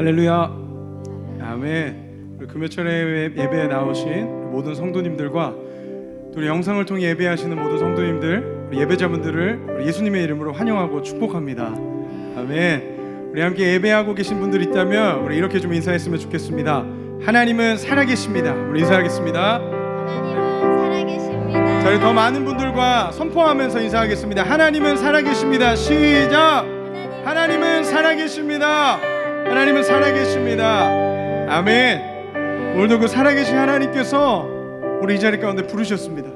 할렐루야. 아멘. 우리 금요철에 예배에 나오신 모든 성도님들과 또 우리 영상을 통해 예배하시는 모든 성도님들, 우리 예배자분들을 우리 예수님의 이름으로 환영하고 축복합니다. 아멘. 우리 함께 예배하고 계신 분들 있다면 우리 이렇게 좀 인사했으면 좋겠습니다. 하나님은 살아계십니다. 우리 인사하겠습니다. 하나님은 살아계십니다. 자, 우리 더 많은 분들과 선포하면서 인사하겠습니다. 하나님은 살아계십니다. 시작. 하나님은 살아계십니다. 하나님은 살아계십니다. 아멘. 오늘도 그 살아계신 하나님께서 우리 이 자리 가운데 부르셨습니다.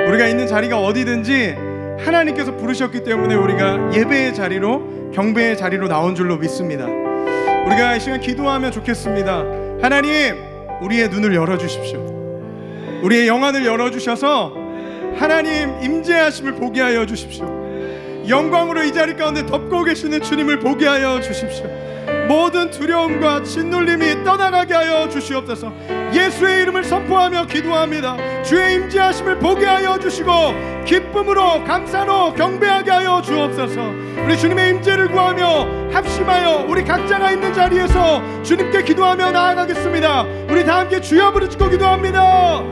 우리가 있는 자리가 어디든지 하나님께서 부르셨기 때문에 우리가 예배의 자리로, 경배의 자리로 나온 줄로 믿습니다. 우리가 이 시간 기도하면 좋겠습니다. 하나님, 우리의 눈을 열어주십시오. 우리의 영안을 열어주셔서 하나님 임재하심을 보게 하여 주십시오. 영광으로 이 자리 가운데 덮고 계시는 주님을 보게 하여 주십시오. 모든 두려움과 짓눌림이 떠나가게 하여 주시옵소서. 예수의 이름을 선포하며 기도합니다. 주의 임재하심을 보게 하여 주시고 기쁨으로 감사로 경배하게 하여 주옵소서. 우리 주님의 임재를 구하며 합심하여 우리 각자가 있는 자리에서 주님께 기도하며 나아가겠습니다. 우리 다 함께 주여 부르짖고 기도합니다.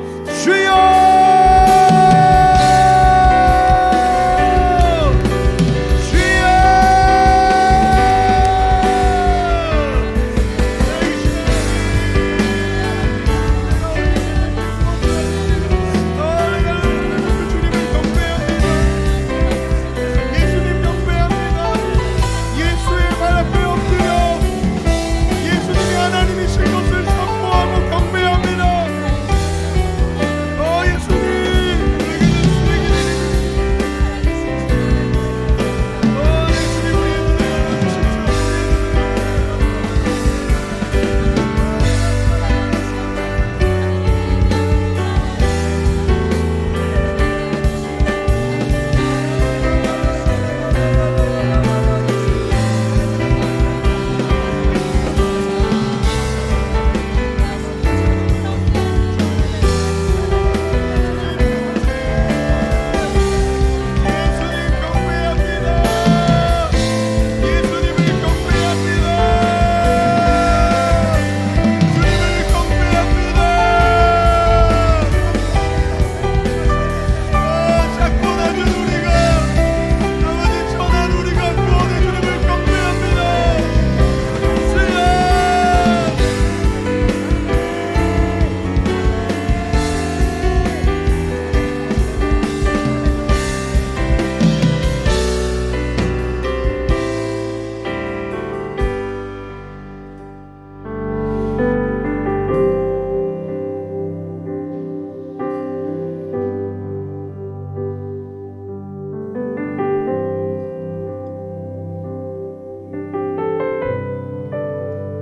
주여!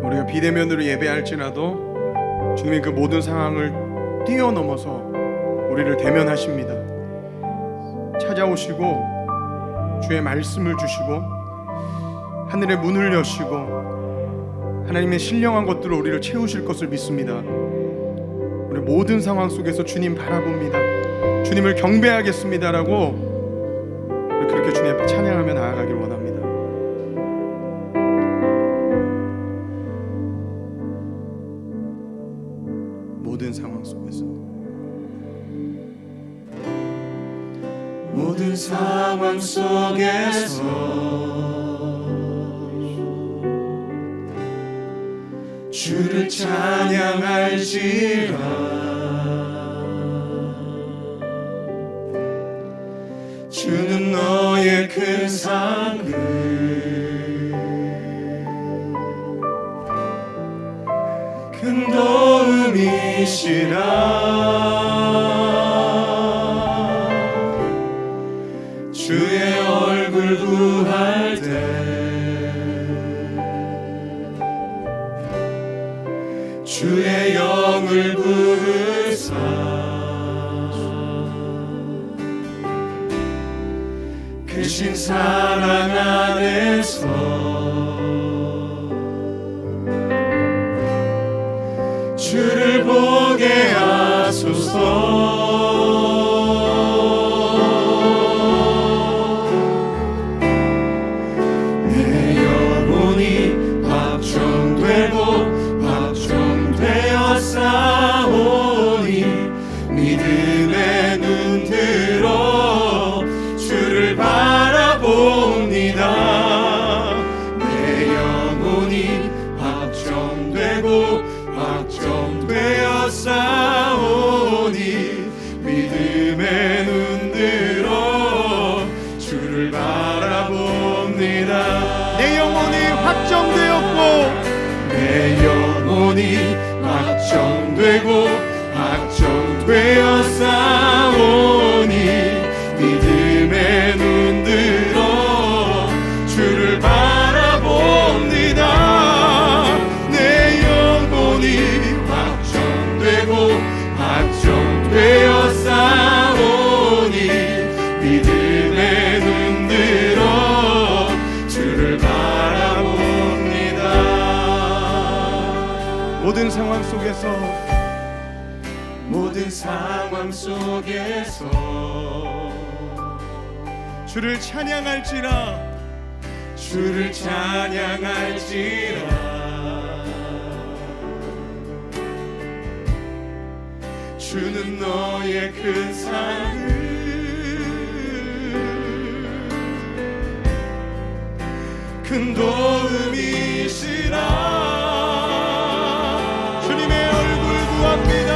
우리가 비대면으로 예배할지라도 주님이 그 모든 상황을 뛰어넘어서 우리를 대면하십니다. 찾아오시고 주의 말씀을 주시고 하늘의 문을 여시고 하나님의 신령한 것들로 우리를 채우실 것을 믿습니다. 우리 모든 상황 속에서 주님 바라봅니다. 주님을 경배하겠습니다라고 우리 그렇게 주님 앞에 찬양하며 나아가길 원합니다. 모든 상황 속에서 모든 상황 속에서 주를 찬양할지라. 주는 너의 큰 상을 큰 도움이시라. 주의 얼굴 구할 때 주의 영을 부으사 크신 사랑 안에서 주를 보게 하소서. 내 영혼이 확정될 확정되고 확정되어 싸우니 믿음의 눈 들어 주를 바라봅니다. 내 영혼이 확정되고 확정되어 싸우니 믿음의 눈 들어 주를 바라봅니다. 모든 상황 속에서 모든 상황 속에서 주를 찬양할지라 주를 찬양할지라 주는 너의 큰 사랑을 큰 도움이시라 주님의 얼굴 구합니다.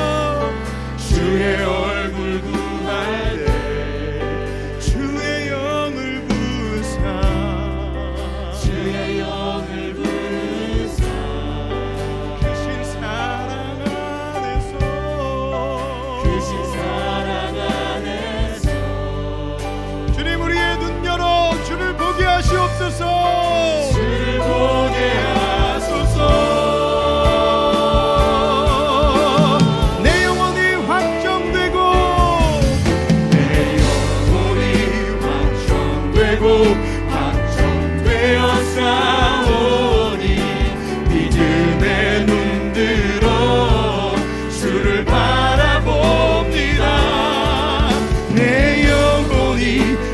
주의 얼굴 구할 때 주의 영을 부으사 주의 영을 부으사 크신 사랑 안에서 크신 사랑 안에서 주님 우리의 눈 열어 주를 보게 하시옵소서. 주를 보게 하소서. 내 영혼이 확정되고 내 영혼이 확정되고 확정되어 싸우니 믿음의 눈 들어 주를 바라봅니다. 내 영혼이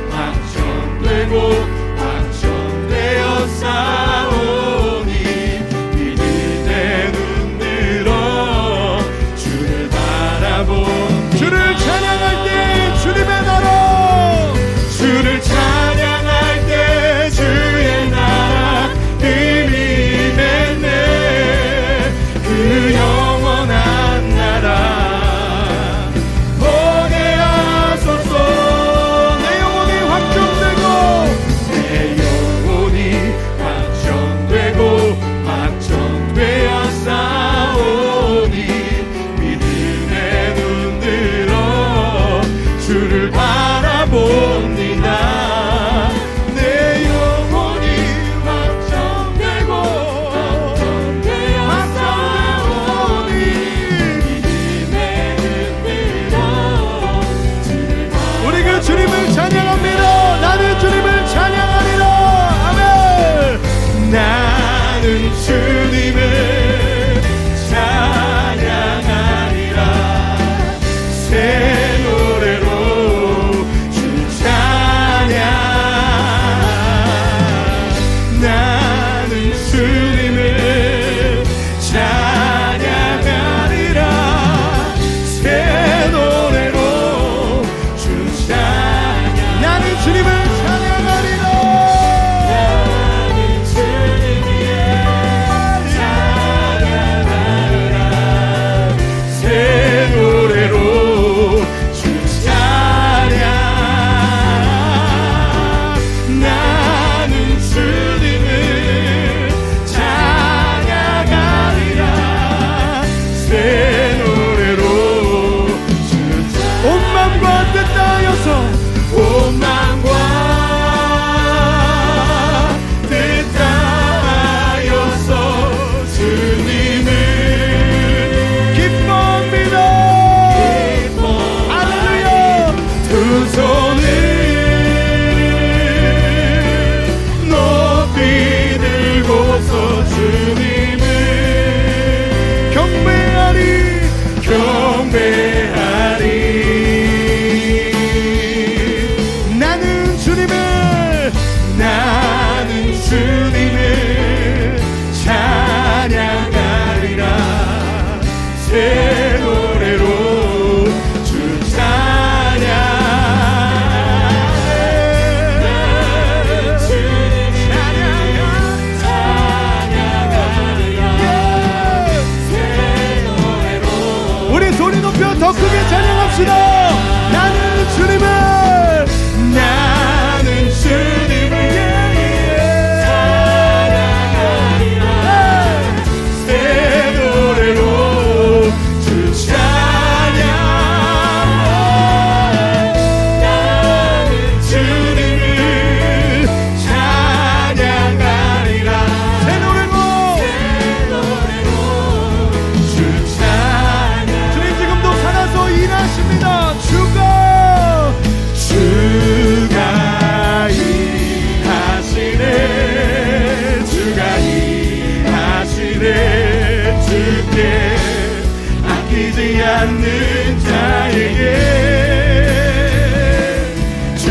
확정되고 확정되어 싸우니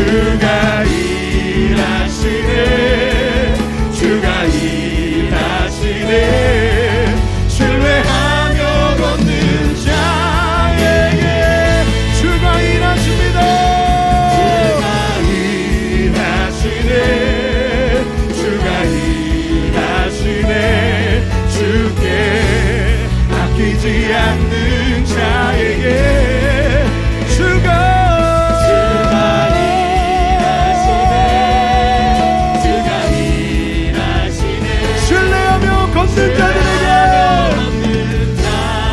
주가 일하시네 주가 일하시네 신뢰하며 걷는 자에게 주가 일하십니다 주가 일하시네 주가 일하시네 주께 아끼지 않는 자에게 주가 걷는 자들에게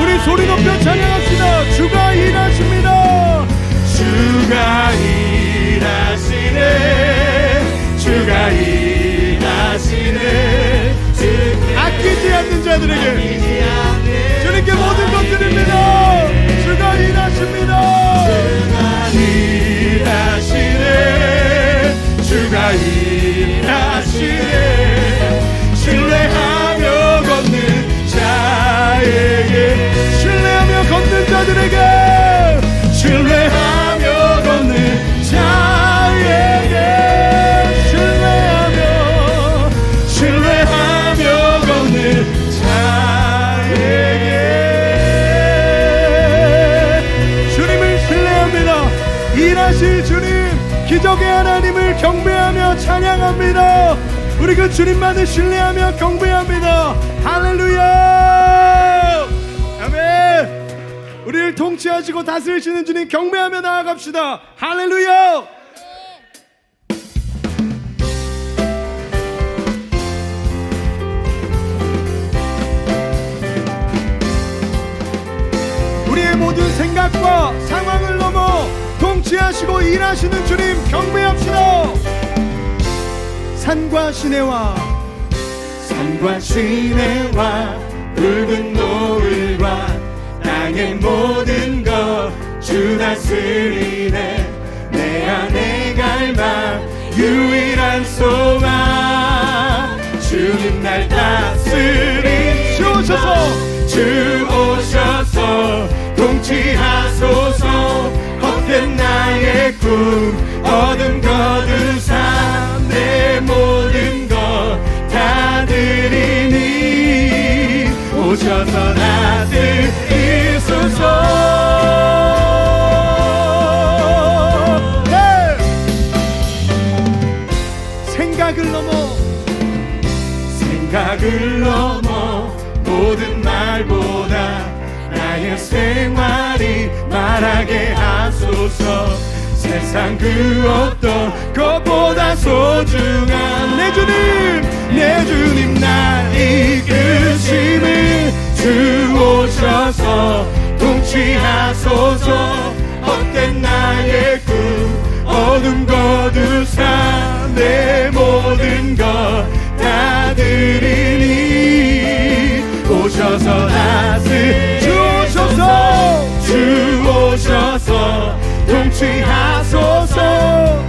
우리 소리 높여 찬양합시다. 주가 일하십니다. 주가 일하시네 주가 일하시네 아끼지 않는 자들에게 주님께 모든 것 드립니다. 주가 일하십니다. 주가 일하시네 신뢰하며 걷는 자에게 신뢰하며 걷는 자들에게 신뢰하며 걷는 자에게 신뢰하며 걷는 자에게 주님을 신뢰합니다. 일하실 주님 기적의 하나님을 경배하며 찬양합니다. 우리 그 주님만을 신뢰하며 경배합니다. 할렐루야 아멘. 우리를 통치하시고 다스리시는 주님 경배하며 나아갑시다. 할렐루야. 우리의 모든 생각과 상황을 넘어 통치하시고 일하시는 주님 경배합시다. 산과 시내와 붉은 노을과 땅의 모든 것 주 다스리네 내 안에 갈망 유일한 소망 주님 날 다스리 주 오셔서 통치하소서 헛된 나의 꿈 어둠 거두사 내 모든 것 다 드리니 오셔서 다스리소서 네! 생각을 넘어 모든 말보다 나의 생활이 말하게 하소서 세상 그 어떤 것보다 소중한 내 주님 날 이끄심을 주 오셔서 통치하소서 헛된 나의 꿈 어둠 거두사 내 모든 것 다 드리니 오셔서 주 오셔서 통치하소서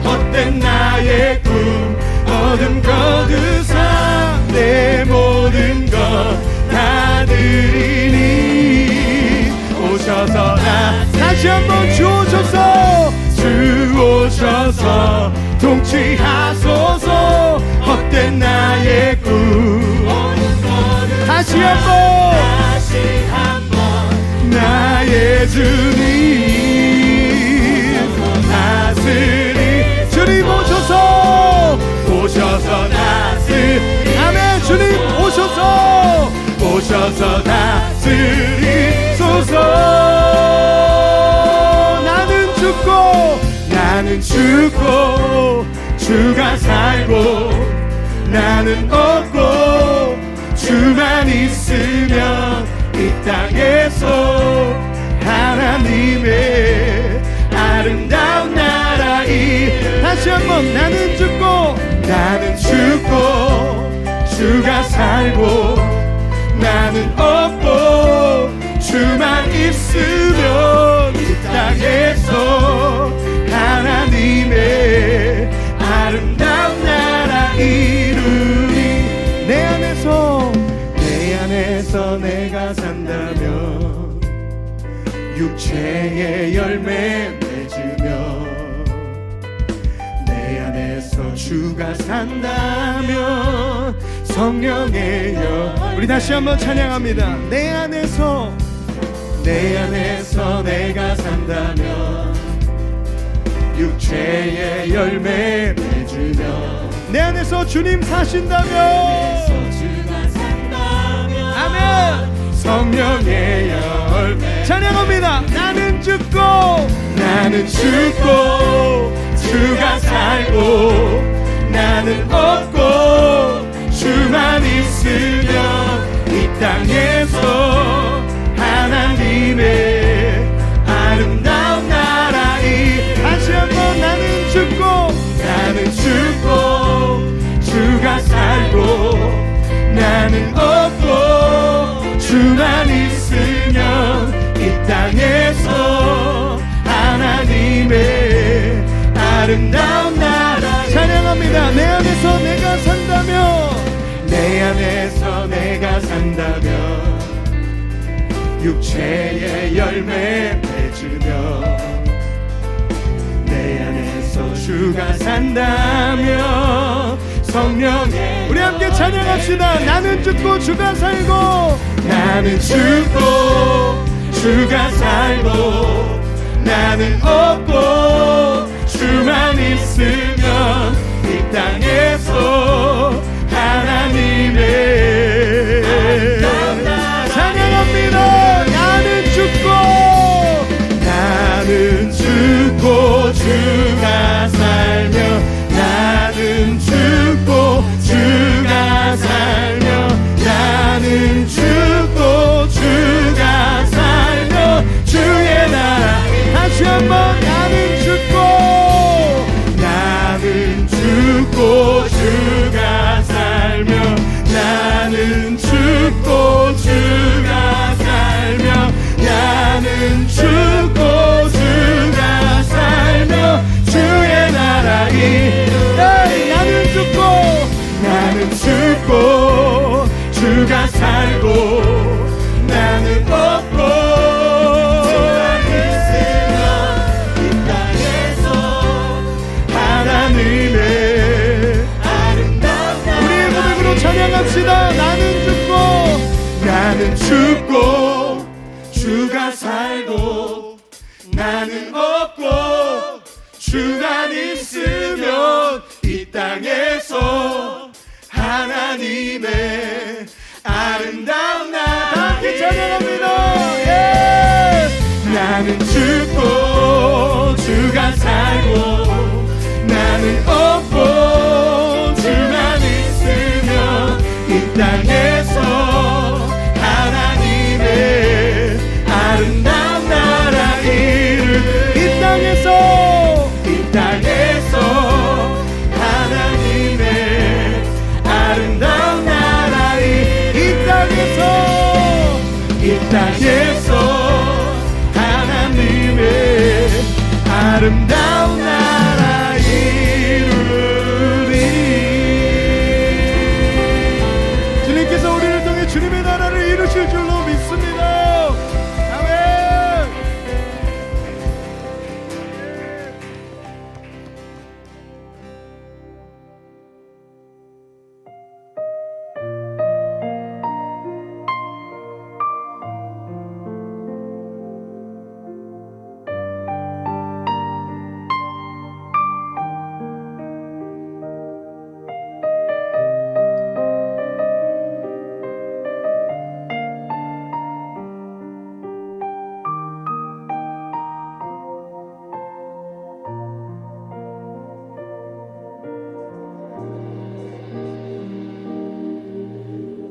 헛된 나의 꿈 어둠 거두사 내 모든 것 다 드리니 오셔서 다시 한번 주 오셔서 통치하소서 헛된 나의 꿈 다시 한번 나의 주님 다스리 주님 오셔서 다스리 아멘 주님 오셔서 다스리소서 나는 죽고 주가 살고 나는 없고 주만 있으면 이 땅에서 하나님의 아름다운 나라이 다시 한번 나는 죽고 주가 살고 나는 없고 주만 있으면 이 땅에서 하나님의 아름다운 나라 이루니 내 안에서 내가 산다면 육체의 열매 맺으며 안에서 주가 산다면 성령의 영. 우리 다시 한번 찬양합니다. 내 안에서 내가 산다면 육체의 열매 맺으며 내 안에서 주님 사신다면 주가 산다면 아멘. 성령의 열매. 찬양합니다. 나는 죽고 주가 살고 나는 없고 주만 있으면 이 땅에서 하나님의 아름다운 나라이. 다시 한번 나는 죽고 주가 살고 나는 없고 주만 있으면 이 땅에서 하나님의 아름다운 나라. 찬양합니다. 내 안에서 내가 산다면 육체의 열매 맺으며 내 안에서 주가 산다면 성령의. 우리 함께 찬양합시다. 나는 죽고 주가 살고 나는 죽고 주가 살고 나는 없고 주만 있으면 이 땅에서 하나님의 찬양합니다. 나는 죽고 주가 살며 나는 죽고 주가 살며 나는 죽고 주가 살며 주의 나라. 다시 한번 나는 죽고 주가 살며 나는 죽고 주가 살며 나는 죽고 주가 살며 주의 나라 이루리. 나는 죽고 주가 살고 나는 없고 주만 있으면 이 땅에서 하나님의 아름다운 나라. 우리의 고백으로 찬양합시다. 나는 죽고 주가 살고 나는 없고 주만 있으면 이 땅에서 하나님의 아름다운 나라. 함께 찬양합니다. 나는 죽고 주가 살고 나는 없고 주만 있으면 이 땅에서 하나님의 아름다운 나라 이루리. 이 땅에서 하나님의 아름다운 나라 이 땅에서 하나님의 아름다운 나라 이루리. 주님께서 우리를 통해 주님의 나라를 이루실 줄로 믿습니다. 아멘.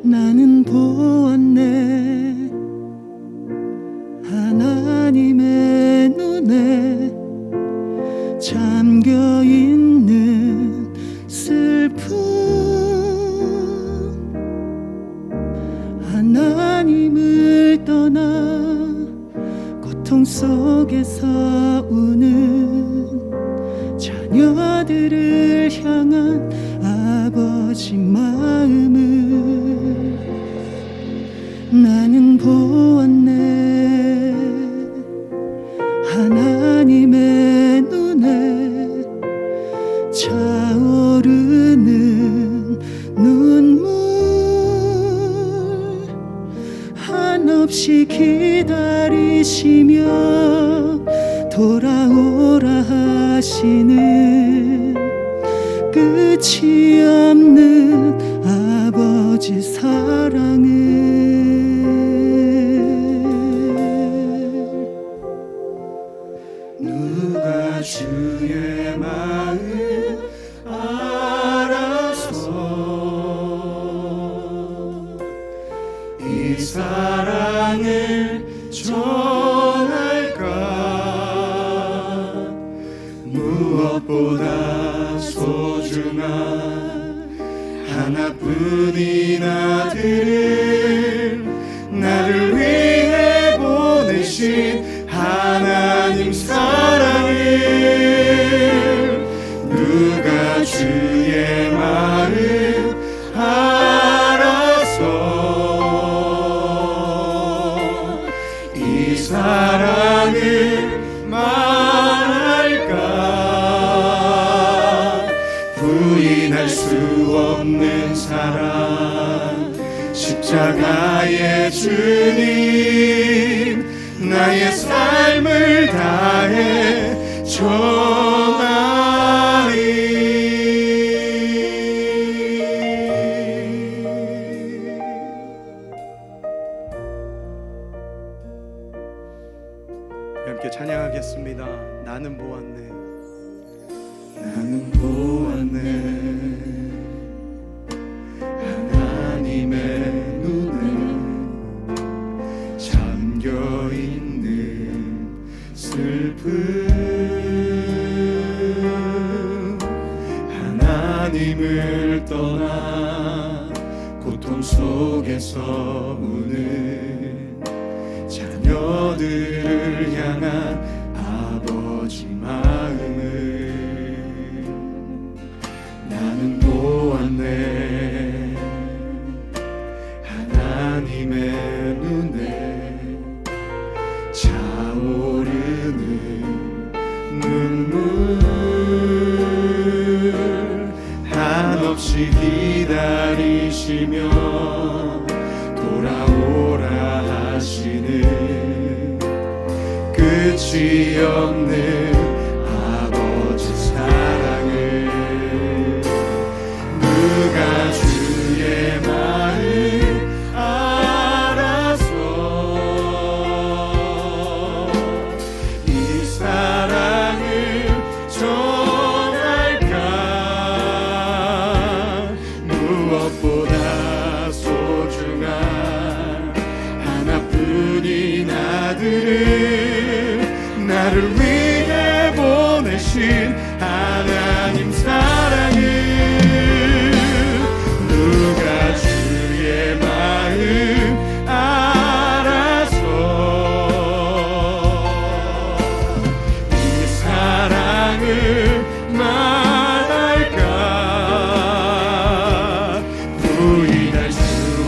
나는 보았네 하나님의 눈에 잠겨있는 슬픔. 하나님을 떠나 고통 속에서 우는 자녀들을 향한 아버지 마음을 나는 보았네. 하나님의 눈에 차오르는 눈물 한없이 기다리시며 돌아오라 하시는 끝이 없는 아버지 사랑을 누가 주의 마음 알아서 이 사랑을 전할까 무엇보다 소중한 하나뿐인 아들을 나를 위해 보내신 하나님 사랑을 누가 주의 마음 알아서 이 사랑을 말할까 부인할 수 없는 사랑 십자가의 주님 나의 삶을 다해 전하리. 함께 찬양하겠습니다. 나는 보았네. 나는 보았네 하나님의 눈에 잠겨있는 슬픔 하나님을 떠나 고통 속에서 우는 자녀들을 향한 아버지 마음을 나는 보았네 하나님의 눈에 차오르는 눈물 한없이 기다리시며 돌아오라 하시는 끝이 없는 아버지 사랑을 누가 주의 마음 알아서 이 사랑을 전할까 무엇보다 소중한 하나뿐인 아들을 나를 위해 보내신 하나님 사랑을 누가 주의 마음 알아서 이 사랑을 말할까 부인할 수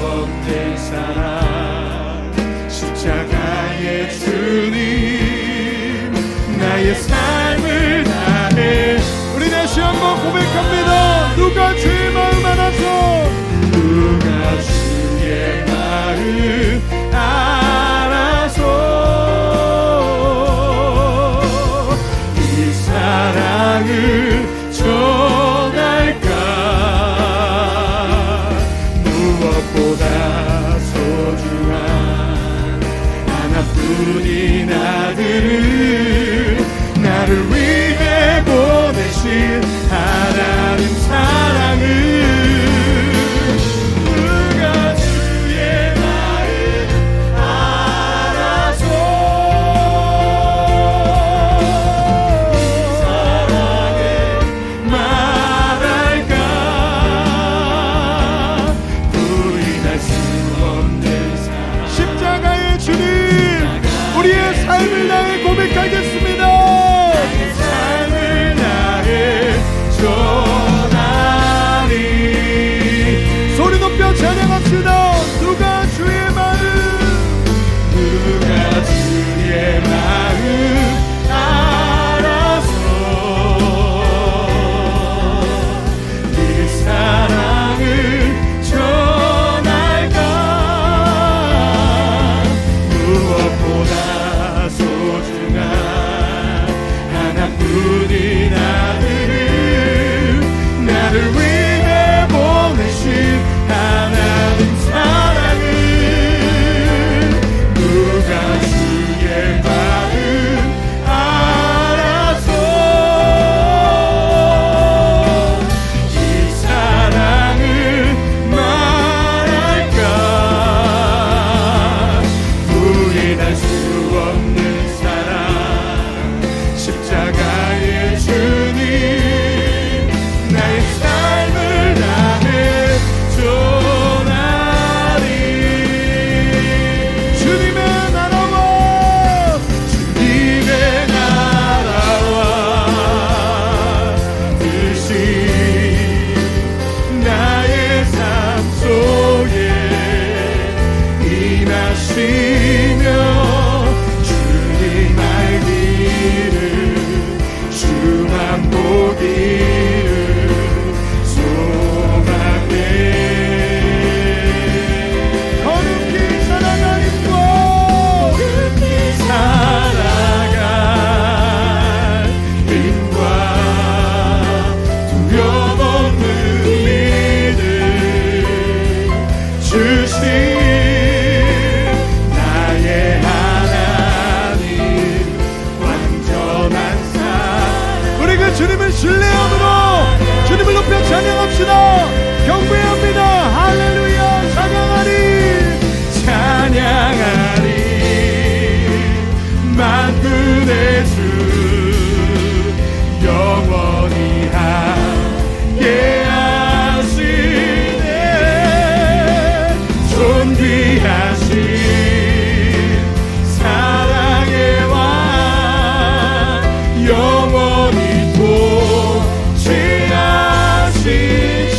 없는 사랑 십자가의 주님 나의 삶을 다해 우리 다시 한번 고백합니다. 누가 주의 마음 알아서 누가 주의 마음 알아서 이 사랑을 전할까 무엇보다 소중한 하나뿐인 아들을 나를 위해 보내신 하나님 사랑을 누가 주의 마음 알아서 이 사랑을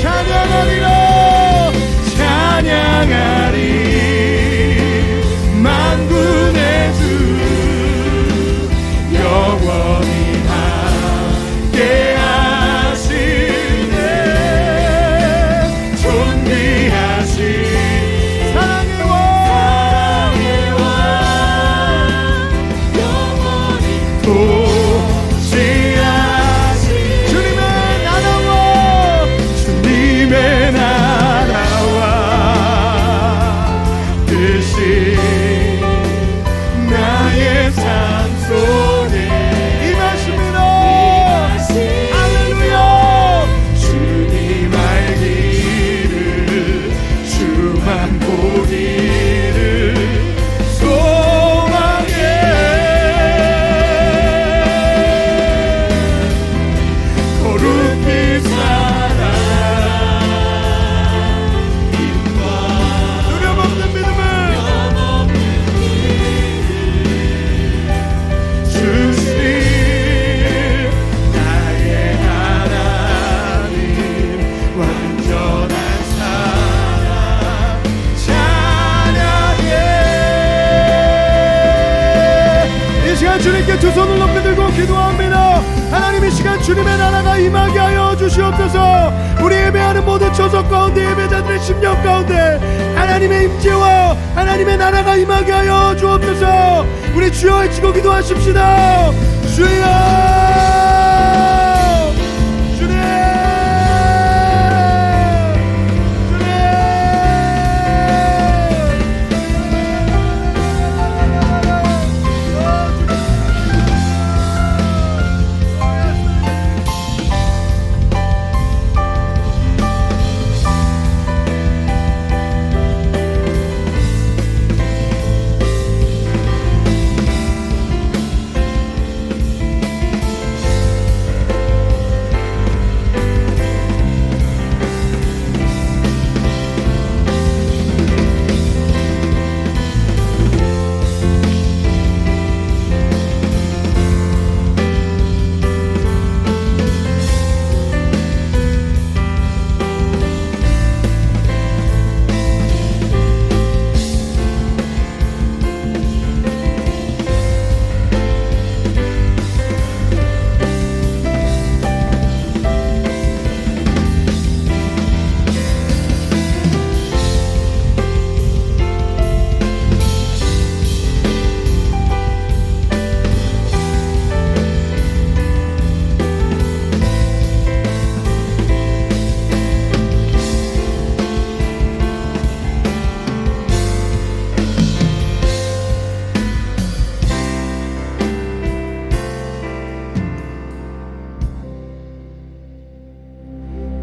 찬양하리라 찬양하리 만군의 주 영원히 함께 하시네 존귀하신 사랑의 왕 영원히 통치하신 주님의 나라와 주님의 나라와 뜻이 나의 삶 속에 임하십니다. 할렐루야 주님 알기를 주만 보기를 소망해 거룩히 살아 두려움없는 믿음을 주신 나의 하나님 완전한 사랑 찬양해 이 시간 주님께 두 손을 높이 들고 기도합니다. 하나님 이 시간 주님의 나라가 임하게 하여 주시옵소서. 우리 예배하는 모든 초석 가운데 예배자들의 심령 가운데 하나님의 임재와 하나님의 나라가 임하게 하여 주옵소서. 우리 주여 외치고 기도하십시다. 주여 주님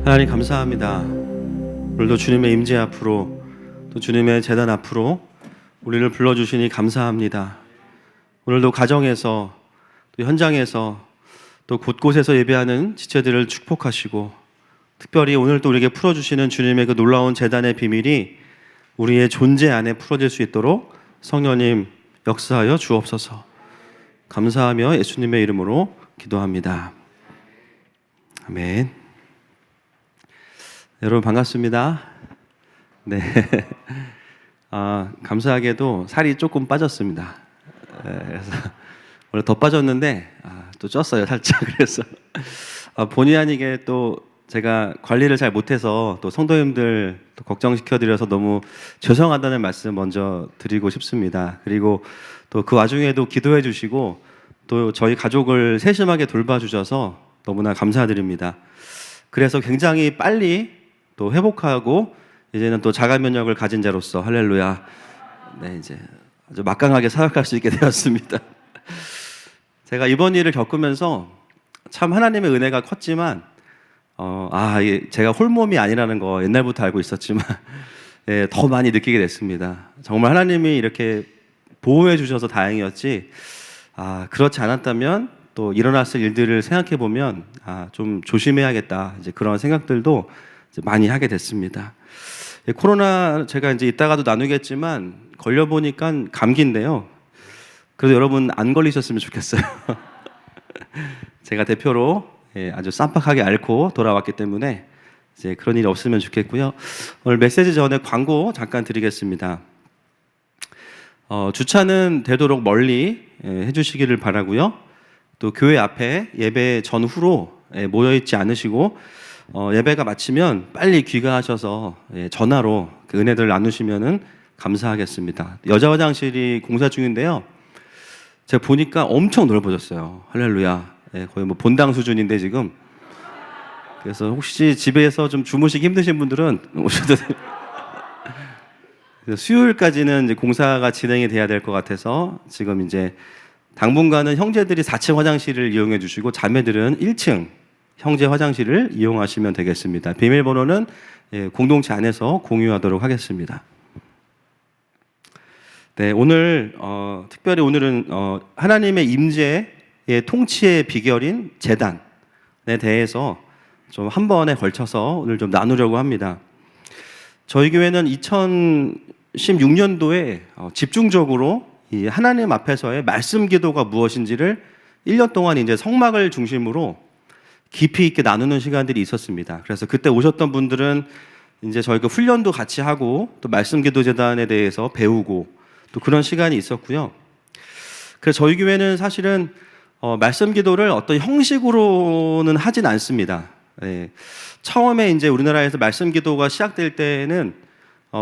하나님 감사합니다. 오늘도 주님의 임재 앞으로 또 주님의 제단 앞으로 우리를 불러주시니 감사합니다. 오늘도 가정에서 또 현장에서 또 곳곳에서 예배하는 지체들을 축복하시고 특별히 오늘 또 우리에게 풀어주시는 주님의 그 놀라운 제단의 비밀이 우리의 존재 안에 풀어질 수 있도록 성령님 역사하여 주옵소서. 감사하며 예수님의 이름으로 기도합니다. 아멘. 여러분 반갑습니다. 네, 감사하게도 살이 조금 빠졌습니다. 그래서 원래 더 빠졌는데 또 쪘어요 살짝. 그래서 본의 아니게 또 제가 관리를 잘 못해서 또 성도님들 또 걱정시켜드려서 너무 죄송하다는 말씀 먼저 드리고 싶습니다. 그리고 또 그 와중에도 기도해 주시고 또 저희 가족을 세심하게 돌봐주셔서 너무나 감사드립니다. 그래서 굉장히 빨리 또 회복하고 이제는 또 자가 면역을 가진 자로서 할렐루야. 네, 이제 아주 막강하게 사역할 수 있게 되었습니다. 제가 이번 일을 겪으면서 참 하나님의 은혜가 컸지만 제가 홀몸이 아니라는 거 옛날부터 알고 있었지만 예, 더 많이 느끼게 됐습니다. 정말 하나님이 이렇게 보호해 주셔서 다행이었지 그렇지 않았다면 또 일어났을 일들을 생각해 보면 좀 조심해야겠다 이제 그런 생각들도 이제 많이 하게 됐습니다. 예, 코로나 제가 이제 이따가도 나누겠지만 걸려 보니까 감기인데요. 그래도 여러분 안 걸리셨으면 좋겠어요. 제가 대표로 아주 쌈박하게 앓고 돌아왔기 때문에 이제 그런 일이 없으면 좋겠고요. 오늘 메시지 전에 광고 잠깐 드리겠습니다. 주차는 되도록 멀리 해주시기를 바라고요. 또 교회 앞에 예배 전후로 모여 있지 않으시고 예배가 마치면 빨리 귀가하셔서 전화로 그 은혜들 나누시면은 감사하겠습니다. 여자 화장실이 공사 중인데요. 제가 보니까 엄청 넓어졌어요. 할렐루야. 거의 뭐 본당 수준인데 지금. 그래서 혹시 집에서 좀 주무시기 힘드신 분들은 오셔도 돼요. 수요일까지는 이제 공사가 진행이 돼야 될 것 같아서 지금 이제 당분간은 형제들이 4층 화장실을 이용해 주시고 자매들은 1층 형제 화장실을 이용하시면 되겠습니다. 비밀번호는 공동체 안에서 공유하도록 하겠습니다. 네, 오늘 특별히 오늘은 하나님의 임재의 통치의 비결인 제단에 대해서 좀 한 번에 걸쳐서 오늘 좀 나누려고 합니다. 저희 교회는 2016년도에 집중적으로 이 하나님 앞에서의 말씀 기도가 무엇인지를 1년 동안 이제 성막을 중심으로 깊이 있게 나누는 시간들이 있었습니다. 그래서 그때 오셨던 분들은 이제 저희가 훈련도 같이 하고 또 말씀 기도 재단에 대해서 배우고 또 그런 시간이 있었고요. 그래서 저희 교회는 사실은 말씀 기도를 어떤 형식으로는 하진 않습니다. 처음에 이제 우리나라에서 말씀 기도가 시작될 때는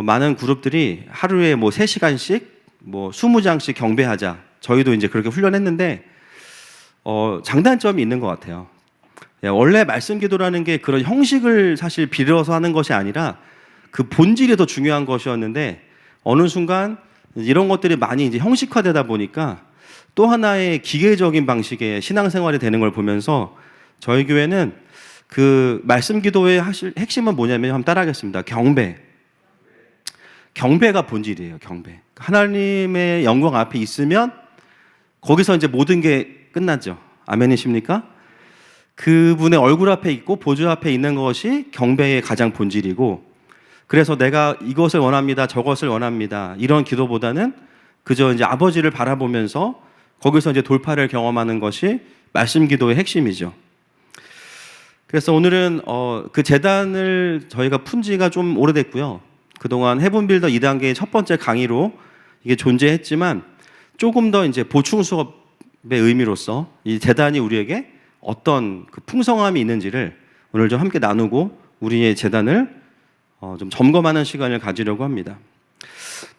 많은 그룹들이 하루에 뭐 3시간씩 뭐 20장씩 경배하자. 저희도 이제 그렇게 훈련했는데 장단점이 있는 것 같아요. 원래 말씀 기도라는 게 그런 형식을 사실 빌어서 하는 것이 아니라 그 본질이 더 중요한 것이었는데 어느 순간 이런 것들이 많이 이제 형식화되다 보니까 또 하나의 기계적인 방식의 신앙생활이 되는 걸 보면서 저희 교회는 그 말씀 기도의 핵심은 뭐냐면 한번 따라하겠습니다. 경배가 본질이에요. 경배. 하나님의 영광 앞에 있으면 거기서 이제 모든 게 끝나죠. 아멘이십니까? 그분의 얼굴 앞에 있고 보좌 앞에 있는 것이 경배의 가장 본질이고, 그래서 내가 이것을 원합니다, 저것을 원합니다, 이런 기도보다는 그저 이제 아버지를 바라보면서 거기서 이제 돌파를 경험하는 것이 말씀 기도의 핵심이죠. 그래서 오늘은 그 재단을 저희가 푼 지가 좀 오래됐고요. 그동안 헤븐빌더 2단계의 첫 번째 강의로 이게 존재했지만 조금 더 이제 보충 수업의 의미로서 이 재단이 우리에게 어떤 그 풍성함이 있는지를 오늘 좀 함께 나누고 우리의 재단을 좀 점검하는 시간을 가지려고 합니다.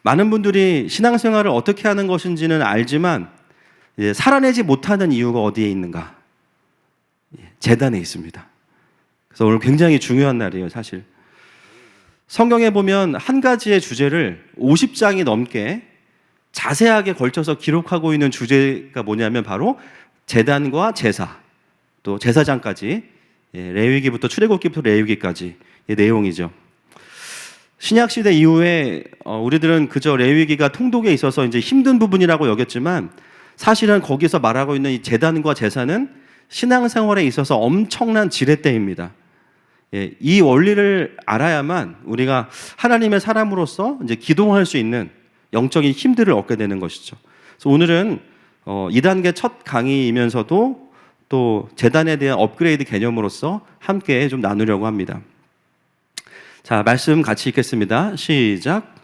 많은 분들이 신앙생활을 어떻게 하는 것인지는 알지만 살아내지 못하는 이유가 어디에 있는가? 재단에 있습니다. 그래서 오늘 굉장히 중요한 날이에요, 사실. 성경에 보면 한 가지의 주제를 50장이 넘게 자세하게 걸쳐서 기록하고 있는 주제가 뭐냐면 바로 제단과 제사, 또 제사장까지, 레위기부터 출애굽기부터 레위기까지의 내용이죠. 신약시대 이후에 우리들은 그저 레위기가 통독에 있어서 이제 힘든 부분이라고 여겼지만 사실은 거기서 말하고 있는 이 제단과 제사는 신앙생활에 있어서 엄청난 지렛대입니다. 이 원리를 알아야만 우리가 하나님의 사람으로서 이제 기동할 수 있는 영적인 힘들을 얻게 되는 것이죠. 그래서 오늘은 2단계 첫 강의이면서도 또 제단에 대한 업그레이드 개념으로서 함께 좀 나누려고 합니다. 자, 말씀 같이 읽겠습니다. 시작.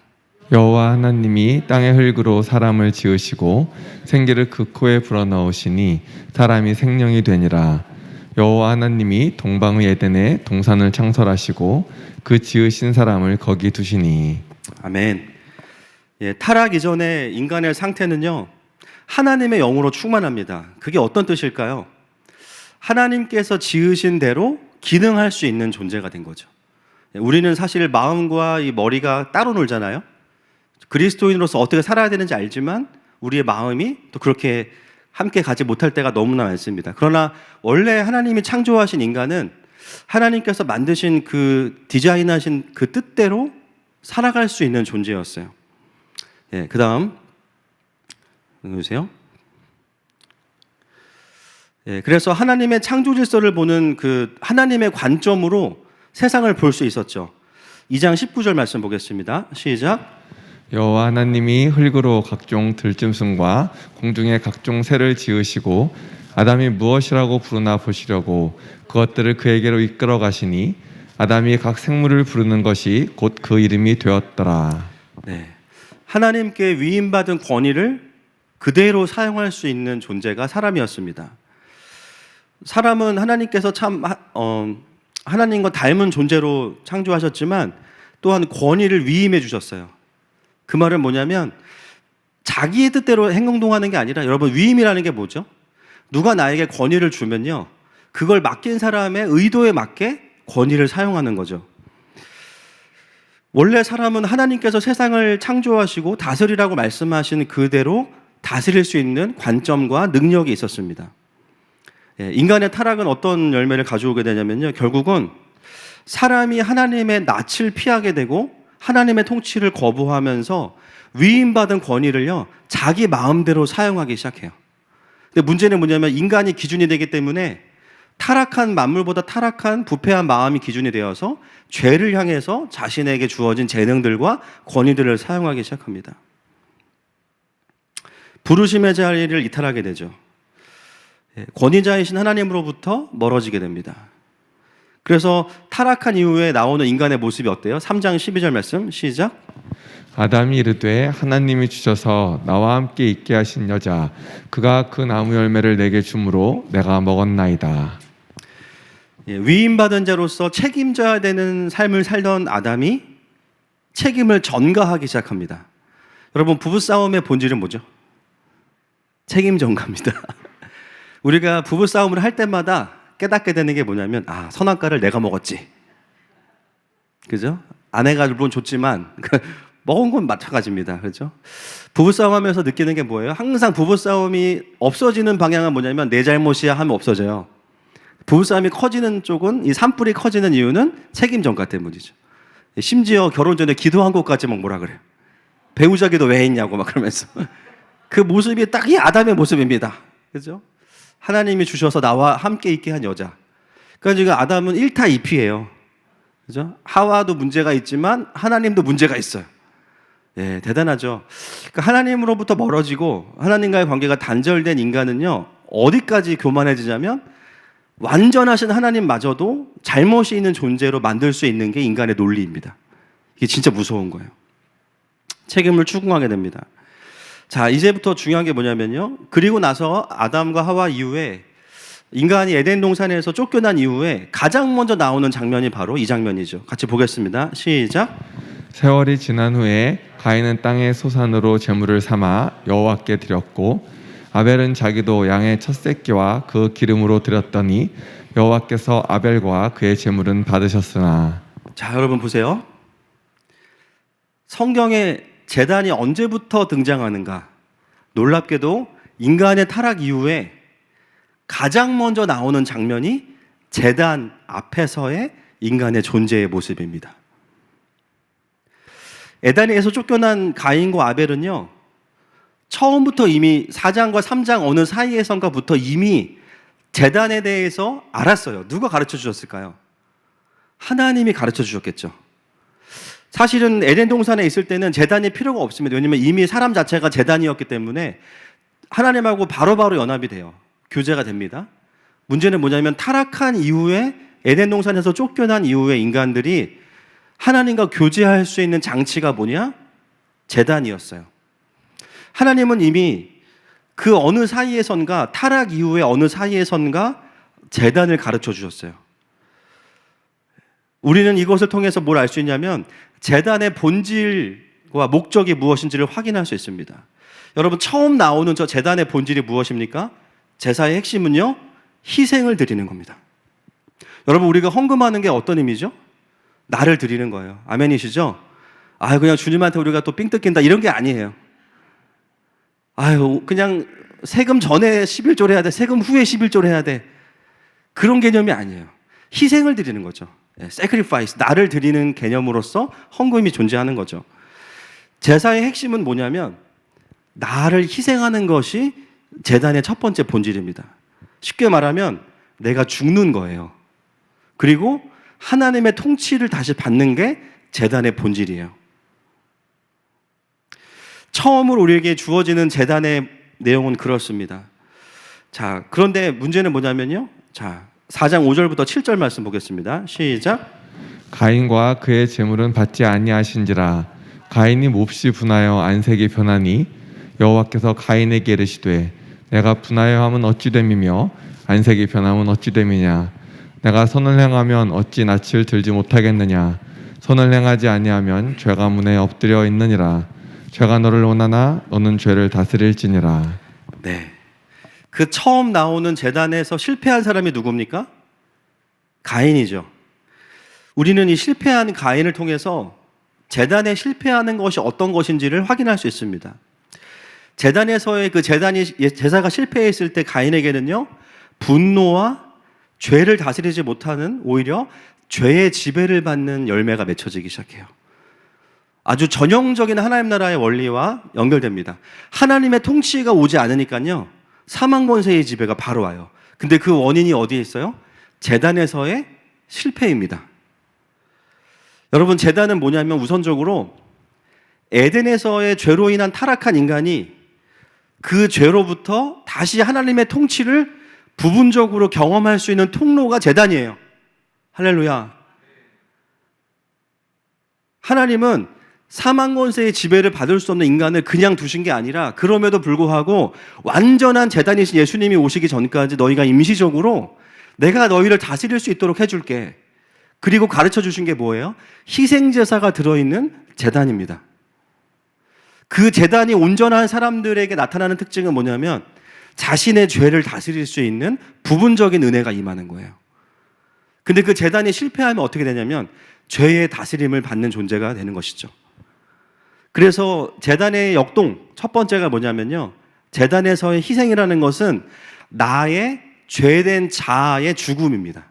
여호와 하나님이 땅의 흙으로 사람을 지으시고 생기를 그 코에 불어넣으시니 사람이 생명이 되니라. 여호와 하나님이 동방의 에덴에 동산을 창설하시고 그 지으신 사람을 거기 두시니. 아멘. 타락 이전의 인간의 상태는요, 하나님의 영으로 충만합니다. 그게 어떤 뜻일까요? 하나님께서 지으신 대로 기능할 수 있는 존재가 된 거죠. 우리는 사실 마음과 이 머리가 따로 놀잖아요. 그리스도인으로서 어떻게 살아야 되는지 알지만 우리의 마음이 또 그렇게 함께 가지 못할 때가 너무나 많습니다. 그러나 원래 하나님이 창조하신 인간은 하나님께서 만드신 그 디자인하신 그 뜻대로 살아갈 수 있는 존재였어요. 그 다음 보세요. 그래서 하나님의 창조 질서를 보는 그 하나님의 관점으로 세상을 볼 수 있었죠. 2장 19절 말씀 보겠습니다. 시작. 여호와 하나님이 흙으로 각종 들짐승과 공중의 각종 새를 지으시고 아담이 무엇이라고 부르나 보시려고 그것들을 그에게로 이끌어 가시니 아담이 각 생물을 부르는 것이 곧 그 이름이 되었더라. 네. 하나님께 위임받은 권위를 그대로 사용할 수 있는 존재가 사람이었습니다. 사람은 하나님께서 하나님과 닮은 존재로 창조하셨지만 또한 권위를 위임해 주셨어요. 그 말은 뭐냐면 자기의 뜻대로 행동하는 게 아니라, 여러분, 위임이라는 게 뭐죠? 누가 나에게 권위를 주면요, 그걸 맡긴 사람의 의도에 맞게 권위를 사용하는 거죠. 원래 사람은 하나님께서 세상을 창조하시고 다스리라고 말씀하신 그대로 다스릴 수 있는 관점과 능력이 있었습니다. 인간의 타락은 어떤 열매를 가져오게 되냐면요, 결국은 사람이 하나님의 낯을 피하게 되고 하나님의 통치를 거부하면서 위임받은 권위를요, 자기 마음대로 사용하기 시작해요. 근데 문제는 뭐냐면 인간이 기준이 되기 때문에 타락한 만물보다 타락한 부패한 마음이 기준이 되어서 죄를 향해서 자신에게 주어진 재능들과 권위들을 사용하기 시작합니다. 부르심의 자리를 이탈하게 되죠. 권위자이신 하나님으로부터 멀어지게 됩니다. 그래서 타락한 이후에 나오는 인간의 모습이 어때요? 3장 12절 말씀 시작. 아담이 이르되 하나님이 주셔서 나와 함께 있게 하신 여자 그가 그 나무 열매를 내게 주므로 내가 먹었나이다. 위임받은 자로서 책임져야 되는 삶을 살던 아담이 책임을 전가하기 시작합니다. 여러분, 부부싸움의 본질은 뭐죠? 책임 전가입니다. 우리가 부부싸움을 할 때마다 깨닫게 되는 게 뭐냐면, 선악과를 내가 먹었지. 그죠? 아내가 물론 줬지만 먹은 건 마찬가지입니다. 그렇죠? 부부싸움 하면서 느끼는 게 뭐예요? 항상 부부싸움이 없어지는 방향은 뭐냐면 내 잘못이야 하면 없어져요. 부부싸움이 커지는 쪽은, 이 산불이 커지는 이유는 책임 전가 때문이죠. 심지어 결혼 전에 기도한 것까지 막 뭐라 그래요? 배우자 기도 왜 했냐고 막 그러면서. 그 모습이 딱 이 아담의 모습입니다. 그죠? 하나님이 주셔서 나와 함께 있게 한 여자. 그러니까 지금 아담은 1타 2피예요. 그죠? 하와도 문제가 있지만 하나님도 문제가 있어요. 예, 대단하죠. 그러니까 하나님으로부터 멀어지고 하나님과의 관계가 단절된 인간은요, 어디까지 교만해지냐면 완전하신 하나님마저도 잘못이 있는 존재로 만들 수 있는 게 인간의 논리입니다. 이게 진짜 무서운 거예요. 책임을 추궁하게 됩니다. 자, 이제부터 중요한 게 뭐냐면요, 그리고 나서 아담과 하와 이후에 인간이 에덴 동산에서 쫓겨난 이후에 가장 먼저 나오는 장면이 바로 이 장면이죠. 같이 보겠습니다. 시작. 세월이 지난 후에 가인은 땅의 소산으로 제물을 삼아 여호와께 드렸고 아벨은 자기도 양의 첫 새끼와 그 기름으로 드렸더니 여호와께서 아벨과 그의 제물은 받으셨으나. 자, 여러분 보세요. 성경에 제단이 언제부터 등장하는가? 놀랍게도 인간의 타락 이후에 가장 먼저 나오는 장면이 제단 앞에서의 인간의 존재의 모습입니다. 에덴에서 쫓겨난 가인과 아벨은요, 처음부터 이미 4장과 3장 어느 사이에선가부터 이미 제단에 대해서 알았어요. 누가 가르쳐 주셨을까요? 하나님이 가르쳐 주셨겠죠. 사실은 에덴 동산에 있을 때는 제단이 필요가 없습니다. 왜냐하면 이미 사람 자체가 제단이었기 때문에 하나님하고 바로바로 연합이 돼요. 교제가 됩니다. 문제는 뭐냐면 타락한 이후에 에덴 동산에서 쫓겨난 이후에 인간들이 하나님과 교제할 수 있는 장치가 뭐냐? 제단이었어요. 하나님은 이미 그 어느 사이에선가, 타락 이후에 어느 사이에선가 제단을 가르쳐 주셨어요. 우리는 이것을 통해서 뭘 알 수 있냐면 제단의 본질과 목적이 무엇인지를 확인할 수 있습니다. 여러분, 처음 나오는 저 제단의 본질이 무엇입니까? 제사의 핵심은요, 희생을 드리는 겁니다. 여러분, 우리가 헌금하는 게 어떤 의미죠? 나를 드리는 거예요. 아멘이시죠? 그냥 주님한테 우리가 또 삥 뜯긴다 이런 게 아니에요. 그냥 세금 전에 11조를 해야 돼, 세금 후에 11조를 해야 돼, 그런 개념이 아니에요. 희생을 드리는 거죠. sacrifice, 나를 드리는 개념으로서 헌금이 존재하는 거죠. 제사의 핵심은 뭐냐면 나를 희생하는 것이 제단의 첫 번째 본질입니다. 쉽게 말하면 내가 죽는 거예요. 그리고 하나님의 통치를 다시 받는 게 제단의 본질이에요. 처음으로 우리에게 주어지는 제단의 내용은 그렇습니다. 자, 그런데 문제는 뭐냐면요, 자, 4장 5절부터 7절 말씀 보겠습니다. 시작. 가인과 그의 재물은 받지 아니하신지라. 가인이 몹시 분하여 안색이 변하니 여호와께서 가인에게 이르시되 내가 분하여 함은 어찌 됨이며 안색이 변함은 어찌 됨이냐. 내가 선을 행하면 어찌 낯을 들지 못하겠느냐. 선을 행하지 아니하면 죄가 문에 엎드려 있느니라. 죄가 너를 원하나 너는 죄를 다스릴지니라. 네. 그 처음 나오는 제단에서 실패한 사람이 누굽니까? 가인이죠. 우리는 이 실패한 가인을 통해서 제단에 실패하는 것이 어떤 것인지를 확인할 수 있습니다. 제단에서의 그 제사가 실패했을 때 가인에게는요, 분노와 죄를 다스리지 못하는 오히려 죄의 지배를 받는 열매가 맺혀지기 시작해요. 아주 전형적인 하나님 나라의 원리와 연결됩니다. 하나님의 통치가 오지 않으니까요, 사망 권세의 지배가 바로 와요. 근데 그 원인이 어디에 있어요? 제단에서의 실패입니다. 여러분, 제단은 뭐냐면 우선적으로 에덴에서의 죄로 인한 타락한 인간이 그 죄로부터 다시 하나님의 통치를 부분적으로 경험할 수 있는 통로가 제단이에요. 할렐루야. 하나님은 사망 권세의 지배를 받을 수 없는 인간을 그냥 두신 게 아니라 그럼에도 불구하고 완전한 제단이신 예수님이 오시기 전까지 너희가 임시적으로 내가 너희를 다스릴 수 있도록 해줄게. 그리고 가르쳐 주신 게 뭐예요? 희생제사가 들어있는 제단입니다. 그 제단이 온전한 사람들에게 나타나는 특징은 뭐냐면 자신의 죄를 다스릴 수 있는 부분적인 은혜가 임하는 거예요. 근데 그 제단이 실패하면 어떻게 되냐면 죄의 다스림을 받는 존재가 되는 것이죠. 그래서 제단의 역동, 첫 번째가 뭐냐면요, 제단에서의 희생이라는 것은 나의 죄된 자아의 죽음입니다.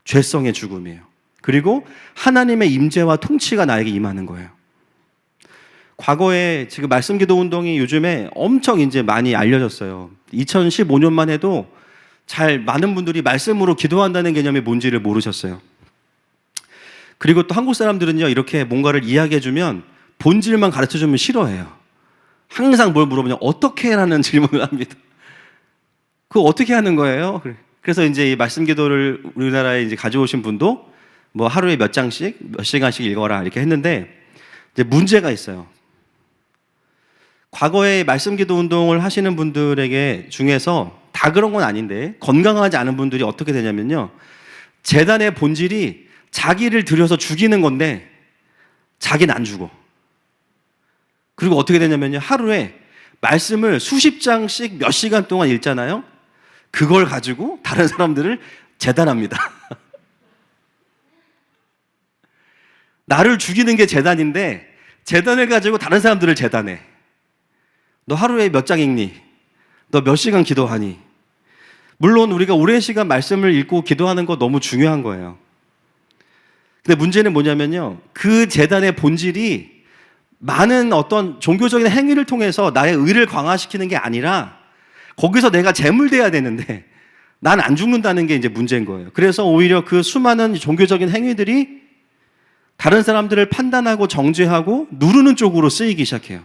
죄성의 죽음이에요. 그리고 하나님의 임재와 통치가 나에게 임하는 거예요. 과거에 지금 말씀기도 운동이 요즘에 엄청 이제 많이 알려졌어요. 2015년만 해도 많은 분들이 말씀으로 기도한다는 개념이 뭔지를 모르셨어요. 그리고 또 한국 사람들은요, 이렇게 뭔가를 이야기해주면 본질만 가르쳐주면 싫어해요. 항상 뭘 물어보냐, 어떻게 라는 질문을 합니다. 그거 어떻게 하는 거예요? 그래서 이제 이 말씀 기도를 우리나라에 이제 가져오신 분도 뭐 하루에 몇 장씩, 몇 시간씩 읽어라 이렇게 했는데 이제 문제가 있어요. 과거에 말씀 기도 운동을 하시는 분들에게 중에서 다 그런 건 아닌데 건강하지 않은 분들이 어떻게 되냐면요, 제단의 본질이 자기를 들여서 죽이는 건데 자기는 안 죽어. 그리고 어떻게 되냐면요, 하루에 말씀을 수십 장씩 몇 시간 동안 읽잖아요. 그걸 가지고 다른 사람들을 제단합니다. 나를 죽이는 게 제단인데 제단을 가지고 다른 사람들을 제단해. 너 하루에 몇 장 읽니? 너 몇 시간 기도하니? 물론 우리가 오랜 시간 말씀을 읽고 기도하는 거 너무 중요한 거예요. 근데 문제는 뭐냐면요, 그 제단의 본질이 많은 어떤 종교적인 행위를 통해서 나의 의를 강화시키는 게 아니라 거기서 내가 제물돼야 되는데 난 안 죽는다는 게 이제 문제인 거예요. 그래서 오히려 그 수많은 종교적인 행위들이 다른 사람들을 판단하고 정죄하고 누르는 쪽으로 쓰이기 시작해요.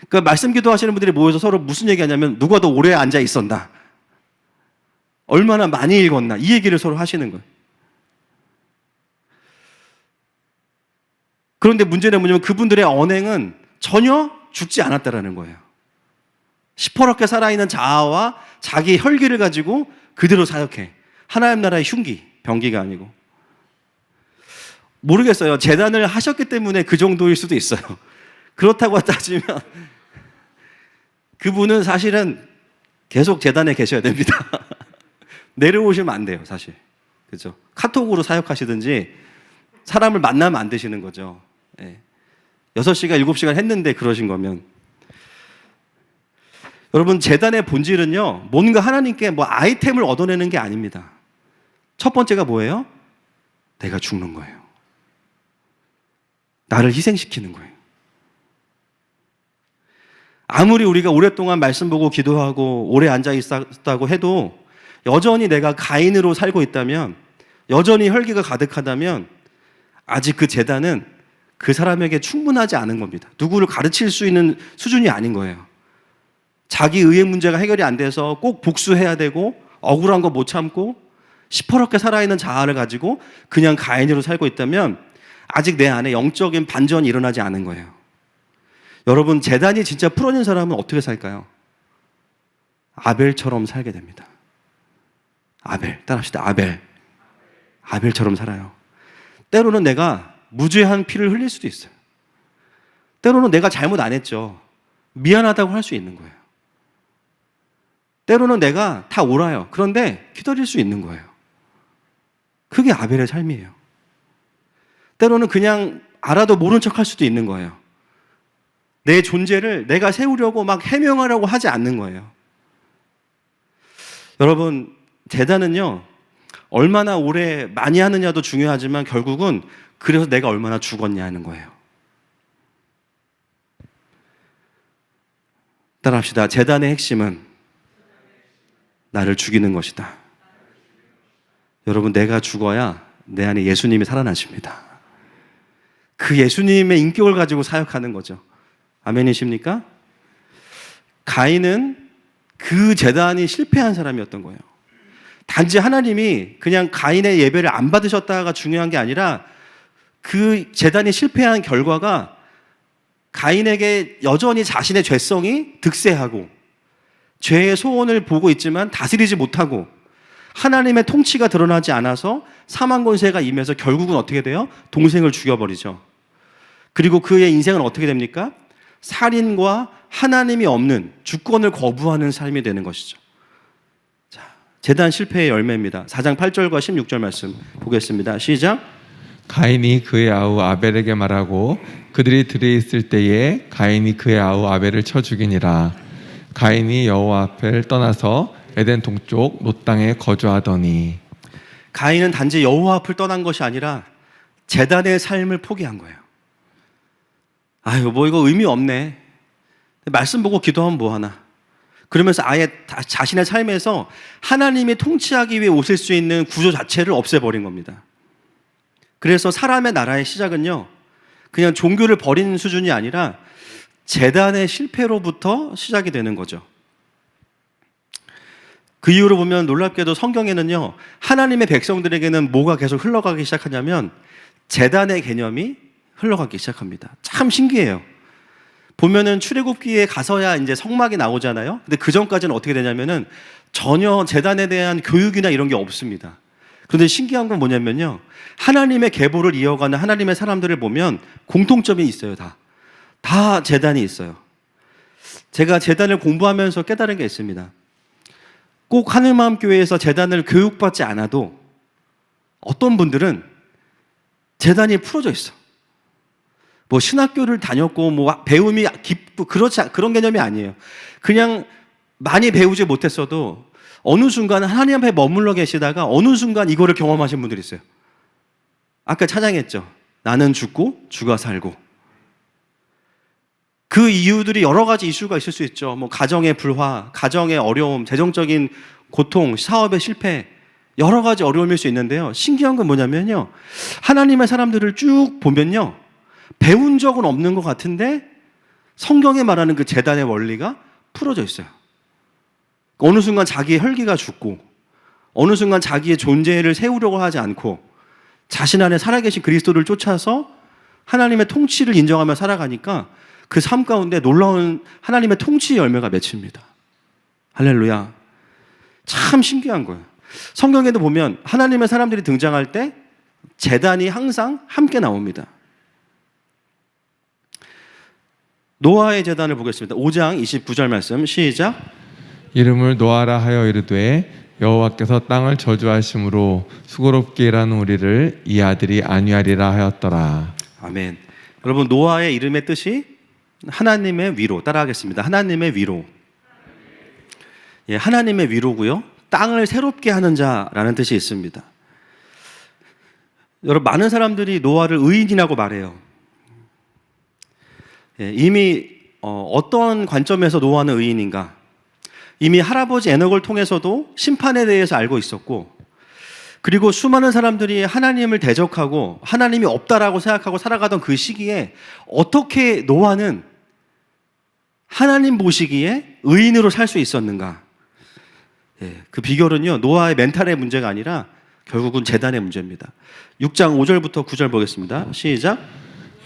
그러니까 말씀 기도하시는 분들이 모여서 서로 무슨 얘기하냐면 누가 더 오래 앉아 있었나, 얼마나 많이 읽었나, 이 얘기를 서로 하시는 거예요. 그런데 문제는 뭐냐면 그분들의 언행은 전혀 죽지 않았다라는 거예요. 시퍼렇게 살아있는 자아와 자기 혈기를 가지고 그대로 사역해. 하나님 나라의 흉기, 병기가 아니고. 모르겠어요. 제단을 하셨기 때문에 그 정도일 수도 있어요. 그렇다고 따지면 그분은 사실은 계속 제단에 계셔야 됩니다. 내려오시면 안 돼요, 사실. 그렇죠? 카톡으로 사역하시든지 사람을 만나면 안 되시는 거죠. 6시간, 7시간 했는데 그러신 거면. 여러분, 제단의 본질은요, 뭔가 하나님께 뭐 아이템을 얻어내는 게 아닙니다. 첫 번째가 뭐예요? 내가 죽는 거예요. 나를 희생시키는 거예요. 아무리 우리가 오랫동안 말씀 보고 기도하고 오래 앉아 있었다고 해도 여전히 내가 가인으로 살고 있다면, 여전히 혈기가 가득하다면 아직 그 제단은 그 사람에게 충분하지 않은 겁니다. 누구를 가르칠 수 있는 수준이 아닌 거예요. 자기 의의 문제가 해결이 안 돼서 꼭 복수해야 되고 억울한 거 못 참고 시퍼렇게 살아있는 자아를 가지고 그냥 가인으로 살고 있다면 아직 내 안에 영적인 반전이 일어나지 않은 거예요. 여러분, 제단이 진짜 풀어진 사람은 어떻게 살까요? 아벨처럼 살게 됩니다. 아벨, 따라합시다. 아벨처럼 살아요. 때로는 내가 무죄한 피를 흘릴 수도 있어요. 때로는 내가 잘못 안 했죠. 미안하다고 할 수 있는 거예요. 때로는 내가 다 옳아요. 그런데 기다릴 수 있는 거예요. 그게 아벨의 삶이에요. 때로는 그냥 알아도 모른 척 할 수도 있는 거예요. 내 존재를 내가 세우려고 막 해명하려고 하지 않는 거예요. 여러분, 제단은요, 얼마나 오래 많이 하느냐도 중요하지만 결국은 그래서 내가 얼마나 죽었냐 하는 거예요. 따라합시다. 제단의 핵심은 나를 죽이는 것이다. 여러분, 내가 죽어야 내 안에 예수님이 살아나십니다. 그 예수님의 인격을 가지고 사역하는 거죠. 아멘이십니까? 가인은 그 제단이 실패한 사람이었던 거예요. 단지 하나님이 그냥 가인의 예배를 안 받으셨다가 중요한 게 아니라 그 제단이 실패한 결과가 가인에게 여전히 자신의 죄성이 득세하고 죄의 소원을 보고 있지만 다스리지 못하고 하나님의 통치가 드러나지 않아서 사망 권세가 임해서 결국은 어떻게 돼요? 동생을 죽여버리죠. 그리고 그의 인생은 어떻게 됩니까? 살인과 하나님이 없는 주권을 거부하는 삶이 되는 것이죠. 자, 제단 실패의 열매입니다. 4장 8절과 16절 말씀 보겠습니다. 시작. 가인이 그의 아우 아벨에게 말하고 그들이 들에 있을 때에 가인이 그의 아우 아벨을 쳐 죽이니라. 가인이 여호와 앞을 떠나서 에덴 동쪽 롯 땅에 거주하더니. 가인은 단지 여호와 앞을 떠난 것이 아니라 제단의 삶을 포기한 거예요. 아유, 뭐 이거 의미 없네. 말씀 보고 기도하면 뭐하나. 그러면서 아예 자신의 삶에서 하나님이 통치하기 위해 오실 수 있는 구조 자체를 없애버린 겁니다. 그래서 사람의 나라의 시작은요, 그냥 종교를 버리는 수준이 아니라 제단의 실패로부터 시작이 되는 거죠. 그 이유로 보면 놀랍게도 성경에는요, 하나님의 백성들에게는 뭐가 계속 흘러가기 시작하냐면 제단의 개념이 흘러가기 시작합니다. 참 신기해요. 보면은 출애굽기에 가서야 이제 성막이 나오잖아요. 근데 그 전까지는 어떻게 되냐면은 전혀 제단에 대한 교육이나 이런 게 없습니다. 그런데 신기한 건 뭐냐면요, 하나님의 계보를 이어가는 하나님의 사람들을 보면 공통점이 있어요. 다 제단이 있어요. 제가 제단을 공부하면서 깨달은 게 있습니다. 꼭 하늘마음교회에서 제단을 교육받지 않아도 어떤 분들은 제단이 풀어져 있어. 뭐 신학교를 다녔고 뭐 배움이 깊고 그런 개념이 아니에요. 그냥 많이 배우지 못했어도 어느 순간 하나님 앞에 머물러 계시다가 어느 순간 이거를 경험하신 분들이 있어요. 아까 찬양했죠. 나는 죽고 주가 살고. 그 이유들이 여러 가지 이슈가 있을 수 있죠. 뭐 가정의 불화, 가정의 어려움, 재정적인 고통, 사업의 실패, 여러 가지 어려움일 수 있는데요. 신기한 건 뭐냐면요, 하나님의 사람들을 쭉 보면요, 배운 적은 없는 것 같은데 성경에 말하는 그 제단의 원리가 풀어져 있어요. 어느 순간 자기의 혈기가 죽고 어느 순간 자기의 존재를 세우려고 하지 않고 자신 안에 살아계신 그리스도를 쫓아서 하나님의 통치를 인정하며 살아가니까 그 삶 가운데 놀라운 하나님의 통치의 열매가 맺힙니다. 할렐루야. 참 신기한 거예요. 성경에도 보면 하나님의 사람들이 등장할 때 제단이 항상 함께 나옵니다. 노아의 제단을 보겠습니다. 5장 29절 말씀 시작. 이름을 노아라 하여 이르되 여호와께서 땅을 저주하심으로 수고롭게 일하는 우리를 이 아들이 안위하리라 하였더라. 아멘. 여러분, 노아의 이름의 뜻이 하나님의 위로. 따라하겠습니다. 하나님의 위로. 예, 하나님의 위로고요. 땅을 새롭게 하는 자라는 뜻이 있습니다. 여러분, 많은 사람들이 노아를 의인이라고 말해요. 예, 이미 어떤 관점에서 노아는 의인인가? 이미 할아버지 에녹을 통해서도 심판에 대해서 알고 있었고, 그리고 수많은 사람들이 하나님을 대적하고 하나님이 없다라고 생각하고 살아가던 그 시기에 어떻게 노아는 하나님 보시기에 의인으로 살 수 있었는가? 예, 그 비결은요, 노아의 멘탈의 문제가 아니라 결국은 제단의 문제입니다. 6장 5절부터 9절 보겠습니다. 시작.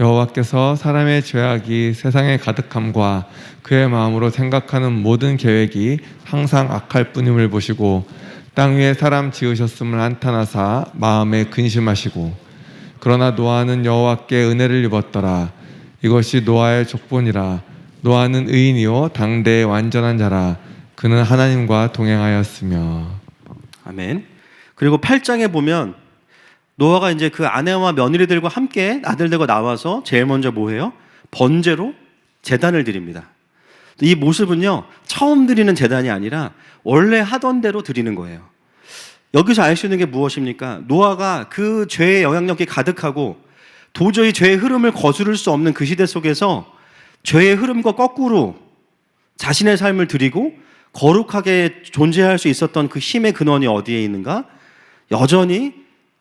여호와께서 사람의 죄악이 세상에 가득함과 그의 마음으로 생각하는 모든 계획이 항상 악할 뿐임을 보시고 땅 위에 사람 지으셨음을 한탄하사 마음에 근심하시고 그러나 노아는 여호와께 은혜를 입었더라. 이것이 노아의 족본이라. 노아는 의인이요 당대의 완전한 자라. 그는 하나님과 동행하였으며. 아멘. 그리고 8장에 보면 노아가 이제 그 아내와 며느리들과 함께 아들들과 나와서 제일 먼저 뭐 해요? 번제로 제단을 드립니다. 이 모습은요, 처음 드리는 제단이 아니라 원래 하던 대로 드리는 거예요. 여기서 알 수 있는 게 무엇입니까? 노아가 그 죄의 영향력이 가득하고 도저히 죄의 흐름을 거스를 수 없는 그 시대 속에서 죄의 흐름과 거꾸로 자신의 삶을 드리고 거룩하게 존재할 수 있었던 그 힘의 근원이 어디에 있는가? 여전히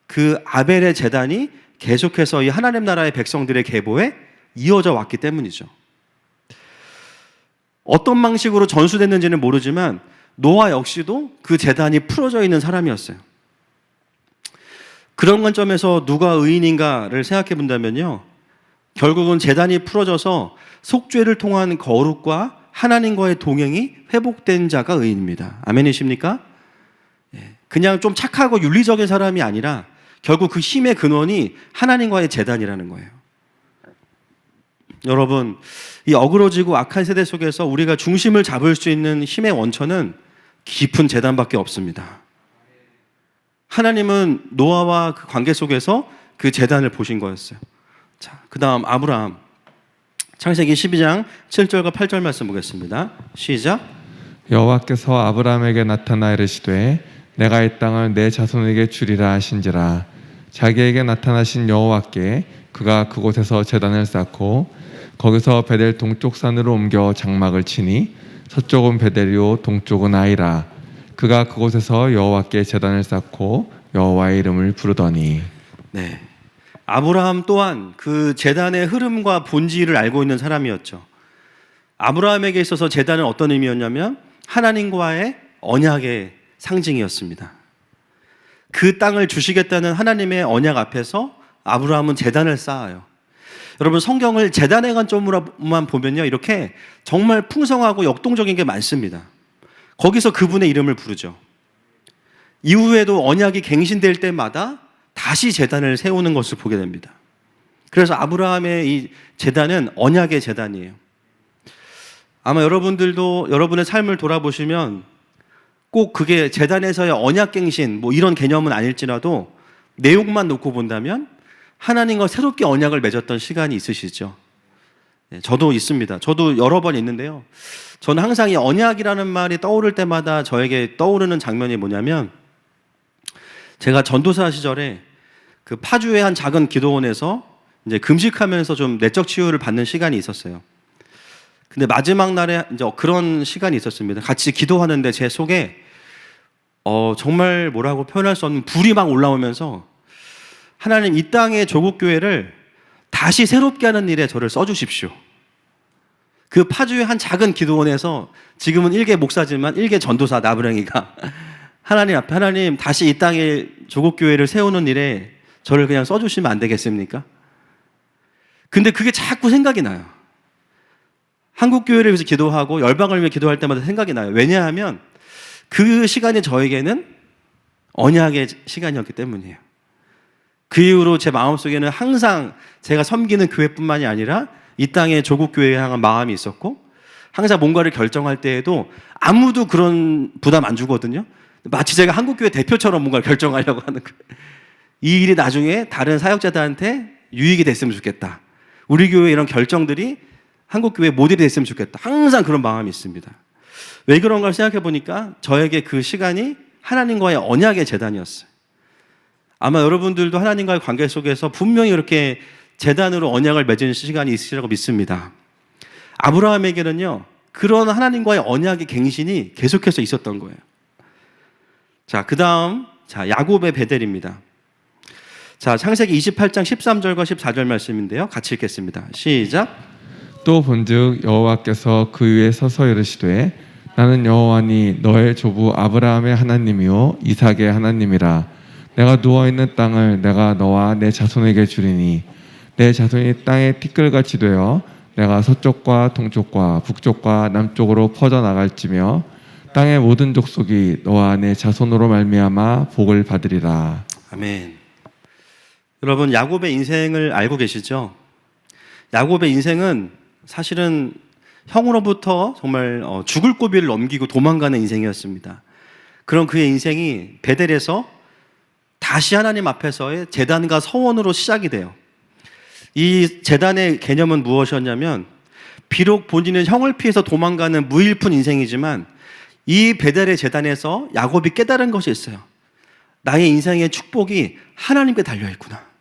그 아벨의 제단이 계속해서 이 하나님 나라의 백성들의 계보에 이어져 왔기 때문이죠. 어떤 방식으로 전수됐는지는 모르지만 노아 역시도 그 제단이 풀어져 있는 사람이었어요. 그런 관점에서 누가 의인인가를 생각해 본다면요, 결국은 제단이 풀어져서 속죄를 통한 거룩과 하나님과의 동행이 회복된 자가 의인입니다. 아멘이십니까? 그냥 좀 착하고 윤리적인 사람이 아니라 결국 그 힘의 근원이 하나님과의 제단이라는 거예요. 여러분, 이 어그러지고 악한 세대 속에서 우리가 중심을 잡을 수 있는 힘의 원천은 깊은 제단밖에 없습니다. 하나님은 노아와 그 관계 속에서 그 제단을 보신 거였어요. 자, 그 다음 아브라함. 창세기 12장 7절과 8절 말씀 보겠습니다. 시작. 여호와께서 아브라함에게 나타나 이르시되 내가 이 땅을 내 자손에게 주리라 하신지라. 자기에게 나타나신 여호와께 그가 그곳에서 제단을 쌓고 거기서 베델 동쪽 산으로 옮겨 장막을 치니 서쪽은 베델이요 동쪽은 아이라. 그가 그곳에서 여호와께 제단을 쌓고 여호와의 이름을 부르더니. 네, 아브라함 또한 그 제단의 흐름과 본질을 알고 있는 사람이었죠. 아브라함에게 있어서 제단은 어떤 의미였냐면 하나님과의 언약의 상징이었습니다. 그 땅을 주시겠다는 하나님의 언약 앞에서 아브라함은 제단을 쌓아요. 여러분, 성경을 제단의 관점으로만 보면요, 이렇게 정말 풍성하고 역동적인 게 많습니다. 거기서 그분의 이름을 부르죠. 이후에도 언약이 갱신될 때마다 다시 제단을 세우는 것을 보게 됩니다. 그래서 아브라함의 이 제단은 언약의 제단이에요. 아마 여러분들도 여러분의 삶을 돌아보시면 꼭 그게 제단에서의 언약갱신 뭐 이런 개념은 아닐지라도 내용만 놓고 본다면 하나님과 새롭게 언약을 맺었던 시간이 있으시죠. 네, 저도 있습니다. 저도 여러 번 있는데요, 저는 항상 이 언약이라는 말이 떠오를 때마다 저에게 떠오르는 장면이 뭐냐면, 제가 전도사 시절에 그 파주의 한 작은 기도원에서 이제 금식하면서 좀 내적 치유를 받는 시간이 있었어요. 근데 마지막 날에 이제 그런 시간이 있었습니다. 같이 기도하는데 제 속에 정말 뭐라고 표현할 수 없는 불이 막 올라오면서 하나님, 이 땅의 조국교회를 다시 새롭게 하는 일에 저를 써주십시오. 그 파주의 한 작은 기도원에서 지금은 일개 목사지만 일개 전도사 나부랭이가 하나님 앞에, 하나님 다시 이 땅의 조국교회를 세우는 일에 저를 그냥 써주시면 안 되겠습니까? 근데 그게 자꾸 생각이 나요. 한국교회를 위해서 기도하고 열방을 위해 기도할 때마다 생각이 나요. 왜냐하면 그 시간이 저에게는 언약의 시간이었기 때문이에요. 그 이후로 제 마음속에는 항상 제가 섬기는 교회뿐만이 아니라 이 땅의 조국교회에 향한 마음이 있었고, 항상 뭔가를 결정할 때에도 아무도 그런 부담 안 주거든요. 마치 제가 한국교회 대표처럼 뭔가를 결정하려고 하는 거예요. 이 일이 나중에 다른 사역자들한테 유익이 됐으면 좋겠다. 우리 교회 이런 결정들이 한국교회 모델이 됐으면 좋겠다. 항상 그런 마음이 있습니다. 왜 그런가 생각해 보니까 저에게 그 시간이 하나님과의 언약의 제단이었어요. 아마 여러분들도 하나님과의 관계 속에서 분명히 이렇게 제단으로 언약을 맺은 시간이 있으리라고 믿습니다. 아브라함에게는요, 그런 하나님과의 언약의 갱신이 계속해서 있었던 거예요. 자, 그 다음, 야곱의 베델입니다. 자, 창세기 28장 13절과 14절 말씀인데요, 같이 읽겠습니다. 시작. 또 본즉 여호와께서 그 위에 서서 이르시되 나는 여호와니 너의 조부 아브라함의 하나님이요 이삭의 하나님이라. 내가 누워 있는 땅을 내가 너와 내 자손에게 주리니 내 자손이 땅에 티끌같이 되어 내가 서쪽과 동쪽과 북쪽과 남쪽으로 퍼져 나갈지며 땅의 모든 족속이 너와 내 자손으로 말미암아 복을 받으리라. 아멘. 여러분, 야곱의 인생을 알고 계시죠? 야곱의 인생은 사실은 형으로부터 정말 죽을 고비를 넘기고 도망가는 인생이었습니다. 그런 그의 인생이 베델에서 다시 하나님 앞에서의 제단과 서원으로 시작이 돼요. 이 제단의 개념은 무엇이었냐면, 비록 본인은 형을 피해서 도망가는 무일푼 인생이지만 이 베델의 제단에서 야곱이 깨달은 것이 있어요. 나의 인생의 축복이 하나님께 달려있구나.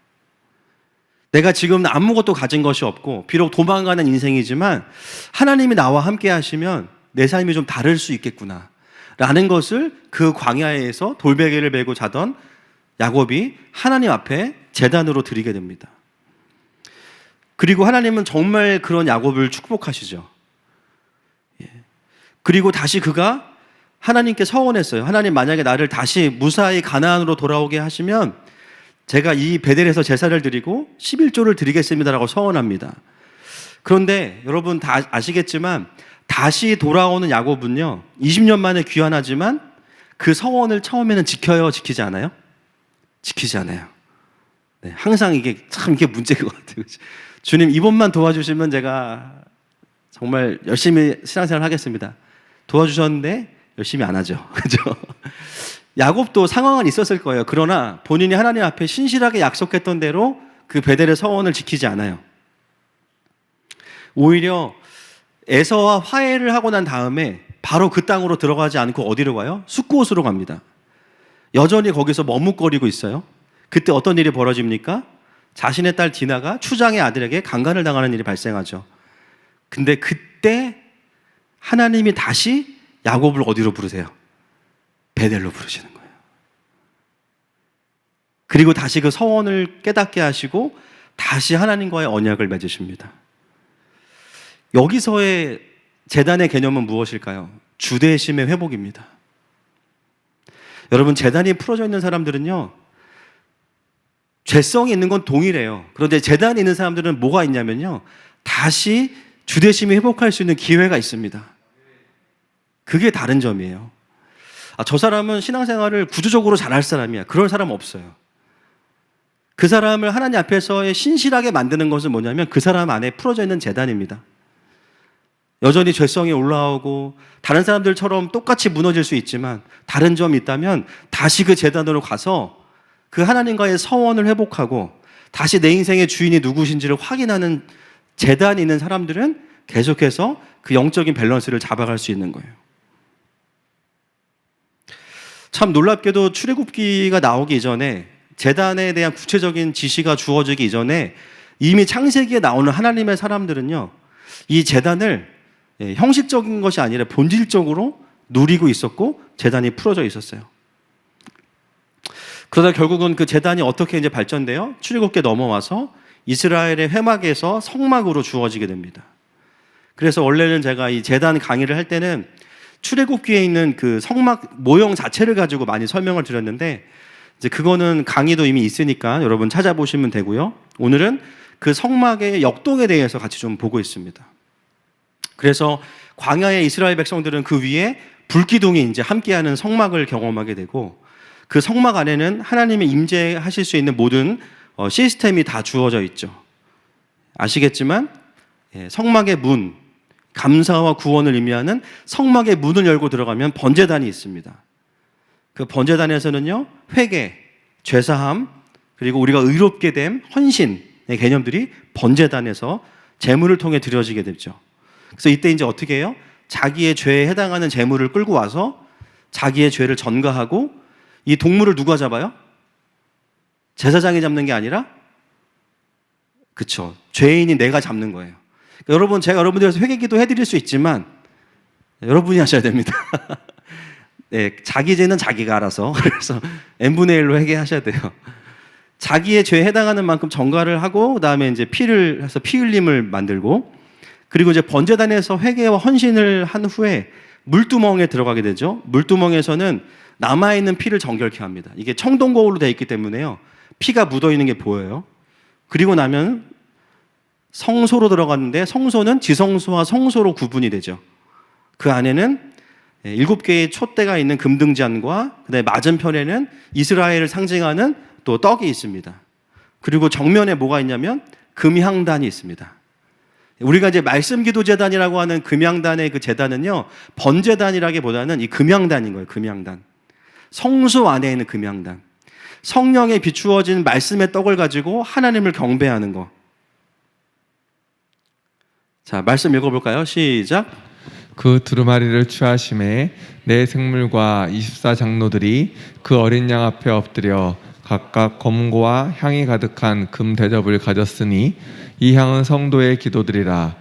내가 지금 아무것도 가진 것이 없고 비록 도망가는 인생이지만 하나님이 나와 함께 하시면 내 삶이 좀 다를 수 있겠구나 라는 것을 그 광야에서 돌베개를 메고 자던 야곱이 하나님 앞에 제단으로 드리게 됩니다. 그리고 하나님은 정말 그런 야곱을 축복하시죠. 그리고 다시 그가 하나님께 서원했어요. 하나님, 만약에 나를 다시 무사히 가나안으로 돌아오게 하시면 제가 이 베델에서 제사를 드리고 11조를 드리겠습니다라고 서원합니다. 그런데 여러분 다 아시겠지만 다시 돌아오는 야곱은요, 20년 만에 귀환하지만 그 서원을 처음에는 지켜요, 지키지 않아요? 지키지 않아요. 네, 항상 이게 문제인 것 같아요. 주님, 이번만 도와주시면 제가 정말 열심히 신앙생활 하겠습니다. 도와주셨는데 열심히 안 하죠. 그죠? 야곱도 상황은 있었을 거예요. 그러나 본인이 하나님 앞에 신실하게 약속했던 대로 그 베델의 서원을 지키지 않아요. 오히려 에서와 화해를 하고 난 다음에 바로 그 땅으로 들어가지 않고 어디로 가요? 숫곳으로 갑니다. 여전히 거기서 머뭇거리고 있어요. 그때 어떤 일이 벌어집니까? 자신의 딸 디나가 추장의 아들에게 강간을 당하는 일이 발생하죠. 근데 그때 하나님이 다시 야곱을 어디로 부르세요? 베델로 부르시는 거예요. 그리고 다시 그 서원을 깨닫게 하시고 다시 하나님과의 언약을 맺으십니다. 여기서의 제단의 개념은 무엇일까요? 주대심의 회복입니다. 여러분, 제단이 풀어져 있는 사람들은요, 죄성이 있는 건 동일해요. 그런데 제단이 있는 사람들은 뭐가 있냐면요, 다시 주대심이 회복할 수 있는 기회가 있습니다. 그게 다른 점이에요. 저 사람은 신앙생활을 구조적으로 잘할 사람이야. 그럴 사람 없어요. 그 사람을 하나님 앞에서 신실하게 만드는 것은 뭐냐면 그 사람 안에 풀어져 있는 제단입니다. 여전히 죄성이 올라오고 다른 사람들처럼 똑같이 무너질 수 있지만 다른 점이 있다면 다시 그 제단으로 가서 그 하나님과의 서원을 회복하고 다시 내 인생의 주인이 누구신지를 확인하는 제단이 있는 사람들은 계속해서 그 영적인 밸런스를 잡아갈 수 있는 거예요. 참 놀랍게도 출애굽기가 나오기 이전에, 제단에 대한 구체적인 지시가 주어지기 이전에 이미 창세기에 나오는 하나님의 사람들은요, 이 제단을 형식적인 것이 아니라 본질적으로 누리고 있었고 제단이 풀어져 있었어요. 그러다 결국은 그 제단이 어떻게 이제 발전돼요? 출애굽기에 넘어와서 이스라엘의 회막에서 성막으로 주어지게 됩니다. 그래서 원래는 제가 이 제단 강의를 할 때는 출애굽기에 있는 그 성막 모형 자체를 가지고 많이 설명을 드렸는데, 이제 그거는 강의도 이미 있으니까 여러분 찾아보시면 되고요. 오늘은 그 성막의 역동에 대해서 같이 좀 보고 있습니다. 그래서 광야의 이스라엘 백성들은 그 위에 불기둥이 이제 함께하는 성막을 경험하게 되고, 그 성막 안에는 하나님의 임재하실 수 있는 모든 시스템이 다 주어져 있죠. 아시겠지만 성막의 문, 감사와 구원을 의미하는 성막의 문을 열고 들어가면 번제단이 있습니다. 그 번제단에서는요, 회개, 죄사함, 그리고 우리가 의롭게 됨, 헌신의 개념들이 번제단에서 제물을 통해 드려지게 되죠. 그래서 이때 이제 어떻게 해요? 자기의 죄에 해당하는 제물을 끌고 와서 자기의 죄를 전가하고, 이 동물을 누가 잡아요? 제사장이 잡는 게 아니라, 그쵸, 죄인이 내가 잡는 거예요. 그러니까 여러분, 제가 여러분들에서 회개기도 해드릴 수 있지만 여러분이 하셔야 됩니다. 네, 자기 죄는 자기가 알아서, 그래서 n분의 1로 회개하셔야 돼요. 자기의 죄에 해당하는 만큼 전가를 하고, 그 다음에 이제 피를 해서 피 흘림을 만들고, 그리고 이제 번제단에서 회개와 헌신을 한 후에 물두멍에 들어가게 되죠. 물두멍에서는 남아있는 피를 정결케 합니다. 이게 청동거울로 되어 있기 때문에요. 피가 묻어있는 게 보여요. 그리고 나면 성소로 들어갔는데 성소는 지성소와 성소로 구분이 되죠. 그 안에는 7개의 촛대가 있는 금등잔과 그다음에 맞은편에는 이스라엘을 상징하는 또 떡이 있습니다. 그리고 정면에 뭐가 있냐면 금향단이 있습니다. 우리가 이제 말씀기도재단이라고 하는 금향단의 그 재단은요, 번제단이라기보다는 이 금향단인 거예요. 금향단. 성소 안에 있는 금향단. 성령에 비추어진 말씀의 떡을 가지고 하나님을 경배하는 거. 자, 말씀 읽어볼까요? 시작. 그 두루마리를 취하심에 내 생물과 24장로들이 그 어린 양 앞에 엎드려 각각 검과 향이 가득한 금 대접을 가졌으니 이 향은 성도의 기도들이라.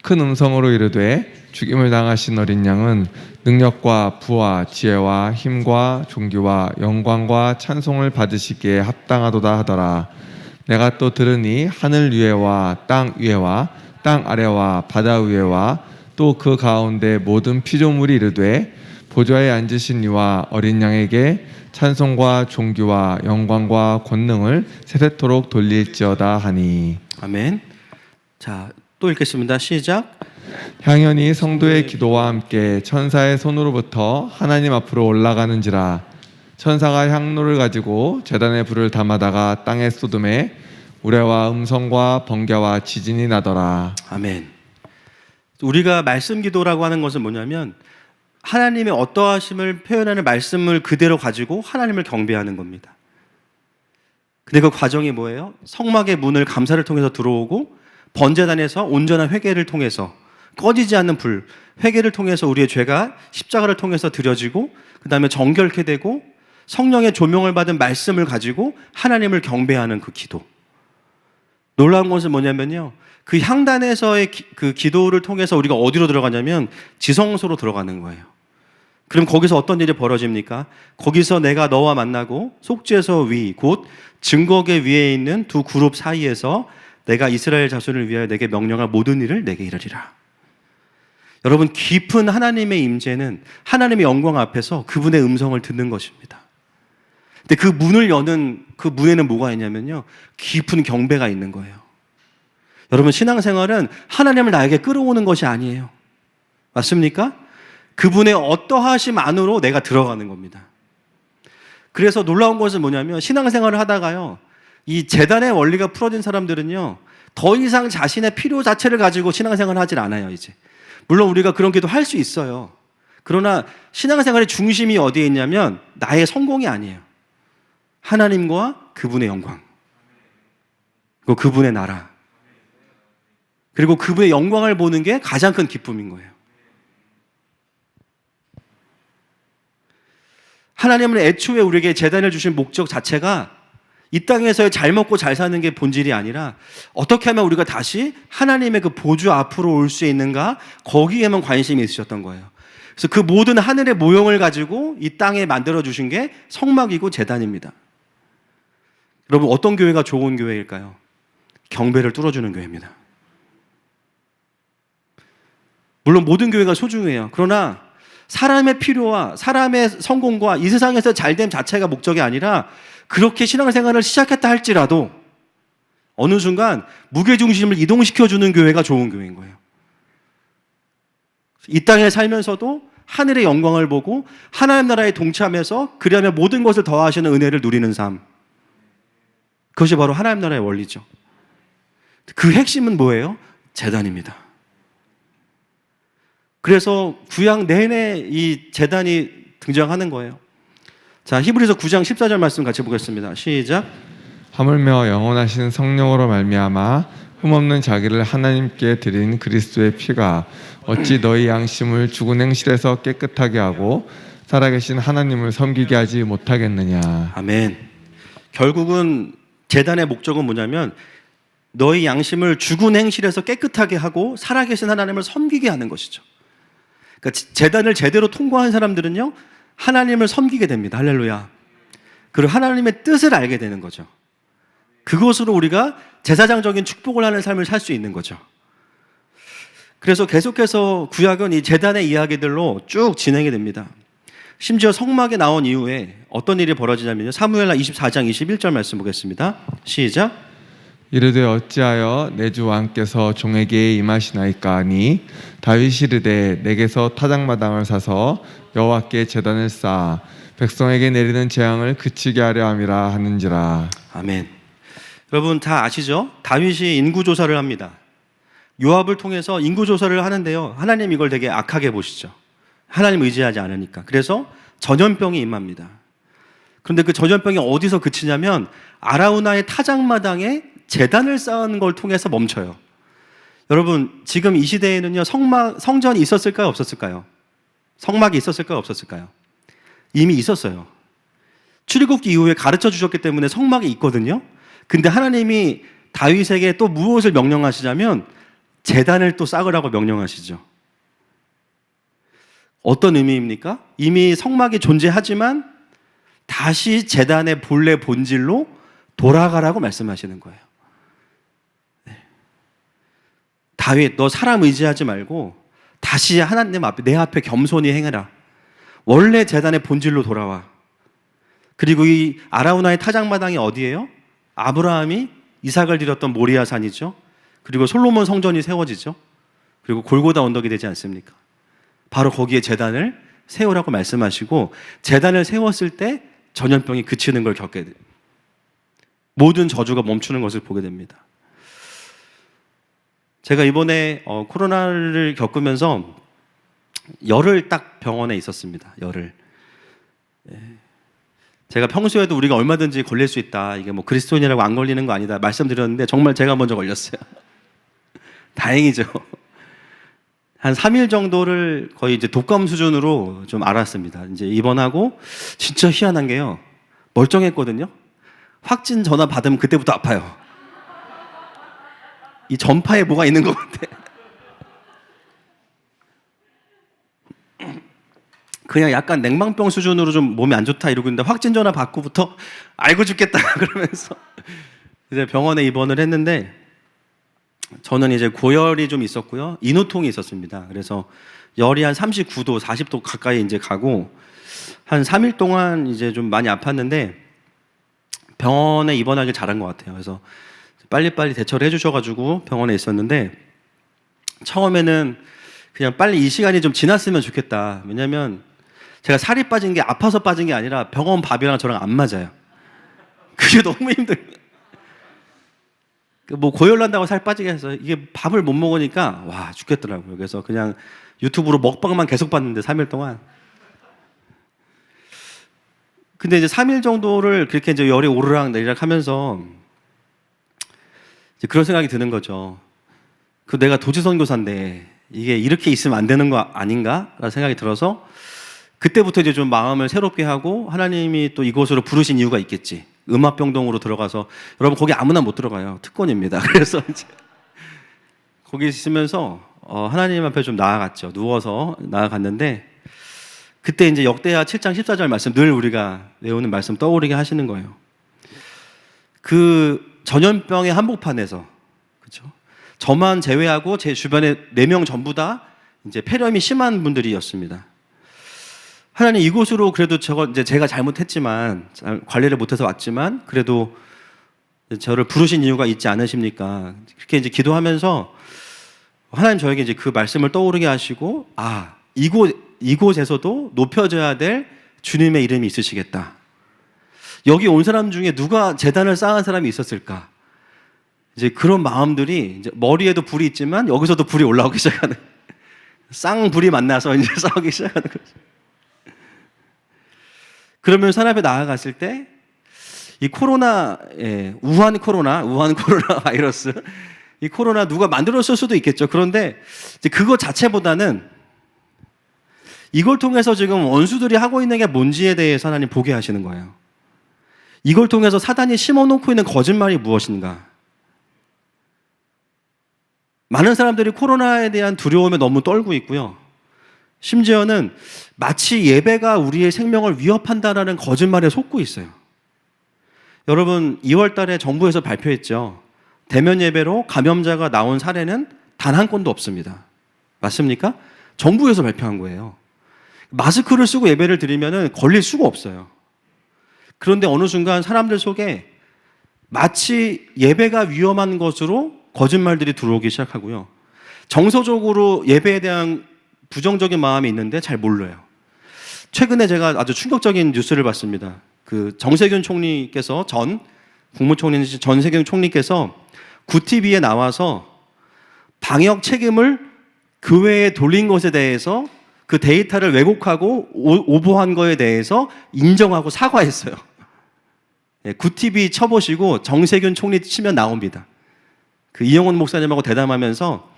큰 음성으로 이르되 죽임을 당하신 어린 양은 능력과 부와 지혜와 힘과 존귀와 영광과 찬송을 받으시기에 합당하도다 하더라. 내가 또 들으니 하늘 위에와 땅 위에와 땅 아래와 바다 위에와 또 그 가운데 모든 피조물이 이르되 보좌에 앉으신 이와 어린 양에게 찬송과 존귀와 영광과 권능을 세세토록 돌릴지어다 하니. 아멘. 자, 또 읽겠습니다. 시작. 향연이 성도의 기도와 함께 천사의 손으로부터 하나님 앞으로 올라가는지라. 천사가 향로를 가지고 제단의 불을 담아다가 땅에 쏟음에 우레와 음성과 번개와 지진이 나더라. 아멘. 우리가 말씀 기도라고 하는 것은 뭐냐면 하나님의 어떠하심을 표현하는 말씀을 그대로 가지고 하나님을 경배하는 겁니다. 근데 그 과정이 뭐예요? 성막의 문을 감사를 통해서 들어오고 번제단에서 온전한 회개를 통해서 꺼지지 않는 불, 회개를 통해서 우리의 죄가 십자가를 통해서 드려지고 그 다음에 정결케 되고 성령의 조명을 받은 말씀을 가지고 하나님을 경배하는 그 기도. 놀라운 것은 뭐냐면요, 그 향단에서의 그 기도를 통해서 우리가 어디로 들어가냐면 지성소로 들어가는 거예요. 그럼 거기서 어떤 일이 벌어집니까? 거기서 내가 너와 만나고 속죄서 위, 곧 증거계 위에 있는 두 그룹 사이에서 내가 이스라엘 자손을 위하여 내게 명령할 모든 일을 내게 이르리라. 여러분, 깊은 하나님의 임재는 하나님의 영광 앞에서 그분의 음성을 듣는 것입니다. 근데 그 문을 여는 그 문에는 뭐가 있냐면요, 깊은 경배가 있는 거예요. 여러분, 신앙생활은 하나님을 나에게 끌어오는 것이 아니에요. 맞습니까? 그분의 어떠하심 안으로 내가 들어가는 겁니다. 그래서 놀라운 것은 뭐냐면 신앙생활을 하다가요, 이 제단의 원리가 풀어진 사람들은요, 더 이상 자신의 필요 자체를 가지고 신앙생활을 하질 않아요. 이제 물론 우리가 그런 기도 할 수 있어요. 그러나 신앙생활의 중심이 어디에 있냐면 나의 성공이 아니에요. 하나님과 그분의 영광, 그리고 그분의 나라, 그리고 그분의 영광을 보는 게 가장 큰 기쁨인 거예요. 하나님은 애초에 우리에게 제단을 주신 목적 자체가 이 땅에서의 잘 먹고 잘 사는 게 본질이 아니라 어떻게 하면 우리가 다시 하나님의 그 보좌 앞으로 올 수 있는가, 거기에만 관심이 있으셨던 거예요. 그래서 그 모든 하늘의 모형을 가지고 이 땅에 만들어 주신 게 성막이고 제단입니다. 여러분, 어떤 교회가 좋은 교회일까요? 경배를 뚫어주는 교회입니다. 물론 모든 교회가 소중해요. 그러나 사람의 필요와 사람의 성공과 이 세상에서 잘됨 자체가 목적이 아니라 그렇게 신앙생활을 시작했다 할지라도 어느 순간 무게중심을 이동시켜주는 교회가 좋은 교회인 거예요. 이 땅에 살면서도 하늘의 영광을 보고 하나님 나라에 동참해서 그리하면 모든 것을 더하시는 은혜를 누리는 삶. 그것이 바로 하나님 나라의 원리죠. 그 핵심은 뭐예요? 제단입니다. 그래서 구약 내내 이 제단이 등장하는 거예요. 자, 히브리서 9장 14절 말씀 같이 보겠습니다. 시작. 하물며 영원하신 성령으로 말미암아 흠없는 자기를 하나님께 드린 그리스도의 피가 어찌 너희 양심을 죽은 행실에서 깨끗하게 하고 살아계신 하나님을 섬기게 하지 못하겠느냐. 아멘. 결국은 제단의 목적은 뭐냐면 너희 양심을 죽은 행실에서 깨끗하게 하고 살아계신 하나님을 섬기게 하는 것이죠. 그러니까 제단을 제대로 통과한 사람들은요, 하나님을 섬기게 됩니다. 할렐루야. 그리고 하나님의 뜻을 알게 되는 거죠. 그것으로 우리가 제사장적인 축복을 하는 삶을 살 수 있는 거죠. 그래서 계속해서 구약은 이 제단의 이야기들로 쭉 진행이 됩니다. 심지어 성막에 나온 이후에 어떤 일이 벌어지냐면요. 사무엘하 24장 21절 말씀 보겠습니다. 시작. 이르되 어찌하여 내 주 왕께서 종에게 임하시나이까 하니 다윗이 이르되 내게서 타작마당을 사서 여호와께 제단을 쌓아 백성에게 내리는 재앙을 그치게 하려 함이라 하는지라. 아멘. 여러분 다 아시죠? 다윗이 인구조사를 합니다. 요압을 통해서 인구조사를 하는데요. 하나님 이걸 되게 악하게 보시죠. 하나님 의지하지 않으니까. 그래서 전염병이 임합니다. 그런데 그 전염병이 어디서 그치냐면 아라우나의 타작마당에 제단을 쌓은 걸 통해서 멈춰요. 여러분 지금 이 시대에는요 성전이 있었을까요? 없었을까요? 성막이 있었을까요? 없었을까요? 이미 있었어요. 출애굽기 이후에 가르쳐 주셨기 때문에 성막이 있거든요. 근데 하나님이 다윗에게 또 무엇을 명령하시냐면 제단을 또 쌓으라고 명령하시죠. 어떤 의미입니까? 이미 성막이 존재하지만 다시 제단의 본래 본질로 돌아가라고 말씀하시는 거예요. 네. 다윗, 너 사람 의지하지 말고 다시 하나님 앞에, 내 앞에 겸손히 행해라. 원래 제단의 본질로 돌아와. 그리고 이 아라우나의 타작마당이 어디예요? 아브라함이 이삭을 드렸던 모리아 산이죠. 그리고 솔로몬 성전이 세워지죠. 그리고 골고다 언덕이 되지 않습니까? 바로 거기에 제단을 세우라고 말씀하시고 제단을 세웠을 때 전염병이 그치는 걸 겪게 돼요. 모든 저주가 멈추는 것을 보게 됩니다. 제가 이번에 코로나를 겪으면서 열흘 딱 병원에 있었습니다. 열흘. 제가 평소에도 우리가 얼마든지 걸릴 수 있다. 이게 뭐 그리스도인이라고 안 걸리는 거 아니다. 말씀드렸는데 정말 제가 먼저 걸렸어요. 다행이죠. 한 3일 정도를 거의 이제 독감 수준으로 좀 앓았습니다. 이제 입원하고 진짜 희한한 게요. 멀쩡했거든요. 확진 전화 받으면 그때부터 아파요. 이 전파에 뭐가 있는 것 같아. 그냥 약간 냉방병 수준으로 좀 몸이 안 좋다 이러고 있는데 확진 전화 받고부터 알고 죽겠다 그러면서 이제 병원에 입원을 했는데 저는 이제 고열이 좀 있었고요. 인후통이 있었습니다. 그래서 열이 한 39도, 40도 가까이 이제 가고 한 3일 동안 이제 좀 많이 아팠는데 병원에 입원하길 잘한 것 같아요. 그래서 빨리빨리 대처를 해주셔가지고 병원에 있었는데 처음에는 그냥 빨리 이 시간이 좀 지났으면 좋겠다. 왜냐면 제가 살이 빠진 게 아파서 빠진 게 아니라 병원 밥이랑 저랑 안 맞아요. 그게 너무 힘들어요. 뭐 고열 난다고 살 빠지게 해서 이게 밥을 못 먹으니까 와 죽겠더라고요. 그래서 그냥 유튜브로 먹방만 계속 봤는데 3일 동안. 근데 이제 3일 정도를 그렇게 이제 열이 오르락 내리락 하면서 이제 그런 생각이 드는 거죠. 그 내가 도지선교사인데 이게 이렇게 있으면 안 되는 거 아닌가? 라는 생각이 들어서 그때부터 이제 좀 마음을 새롭게 하고 하나님이 또 이곳으로 부르신 이유가 있겠지. 음압병동으로 들어가서 여러분 거기 아무나 못 들어가요. 특권입니다. 그래서 이제 거기 있으면서 하나님 앞에 좀 나아갔죠. 누워서 나아갔는데 그때 이제 역대하 7장 14절 말씀 늘 우리가 외우는 말씀 떠오르게 하시는 거예요. 그 전염병의 한복판에서 그렇죠. 저만 제외하고 제 주변에 4명 전부 다 이제 폐렴이 심한 분들이었습니다. 하나님 이곳으로 그래도 이제 제가 잘못했지만 관리를 못해서 왔지만 그래도 저를 부르신 이유가 있지 않으십니까? 그렇게 이제 기도하면서 하나님 저에게 이제 그 말씀을 떠오르게 하시고 이곳에서도 높여져야 될 주님의 이름이 있으시겠다. 여기 온 사람 중에 누가 제단을 쌓은 사람이 있었을까? 이제 그런 마음들이 이제 머리에도 불이 있지만 여기서도 불이 올라오기 시작하는 쌍불이 만나서 이제 싸우기 시작하는 거죠. 그러면 산 앞에 나아갔을 때 이 우한 코로나 바이러스 이 코로나 누가 만들었을 수도 있겠죠. 그런데 이제 그거 자체보다는 이걸 통해서 지금 원수들이 하고 있는 게 뭔지에 대해서 하나님 보게 하시는 거예요. 이걸 통해서 사단이 심어놓고 있는 거짓말이 무엇인가? 많은 사람들이 코로나에 대한 두려움에 너무 떨고 있고요. 심지어는 마치 예배가 우리의 생명을 위협한다라는 거짓말에 속고 있어요. 여러분 2월 달에 정부에서 발표했죠. 대면 예배로 감염자가 나온 사례는 단 한 건도 없습니다. 맞습니까? 정부에서 발표한 거예요. 마스크를 쓰고 예배를 드리면은 걸릴 수가 없어요. 그런데 어느 순간 사람들 속에 마치 예배가 위험한 것으로 거짓말들이 들어오기 시작하고요. 정서적으로 예배에 대한 부정적인 마음이 있는데 잘 몰라요. 최근에 제가 아주 충격적인 뉴스를 봤습니다. 그 정세균 총리께서 전 국무총리이신 전세균 총리께서 구TV에 나와서 방역 책임을 교회에 돌린 것에 대해서 그 데이터를 왜곡하고 오보한 거에 대해서 인정하고 사과했어요. 구TV 쳐보시고 정세균 총리 치면 나옵니다. 그 이영훈 목사님하고 대담하면서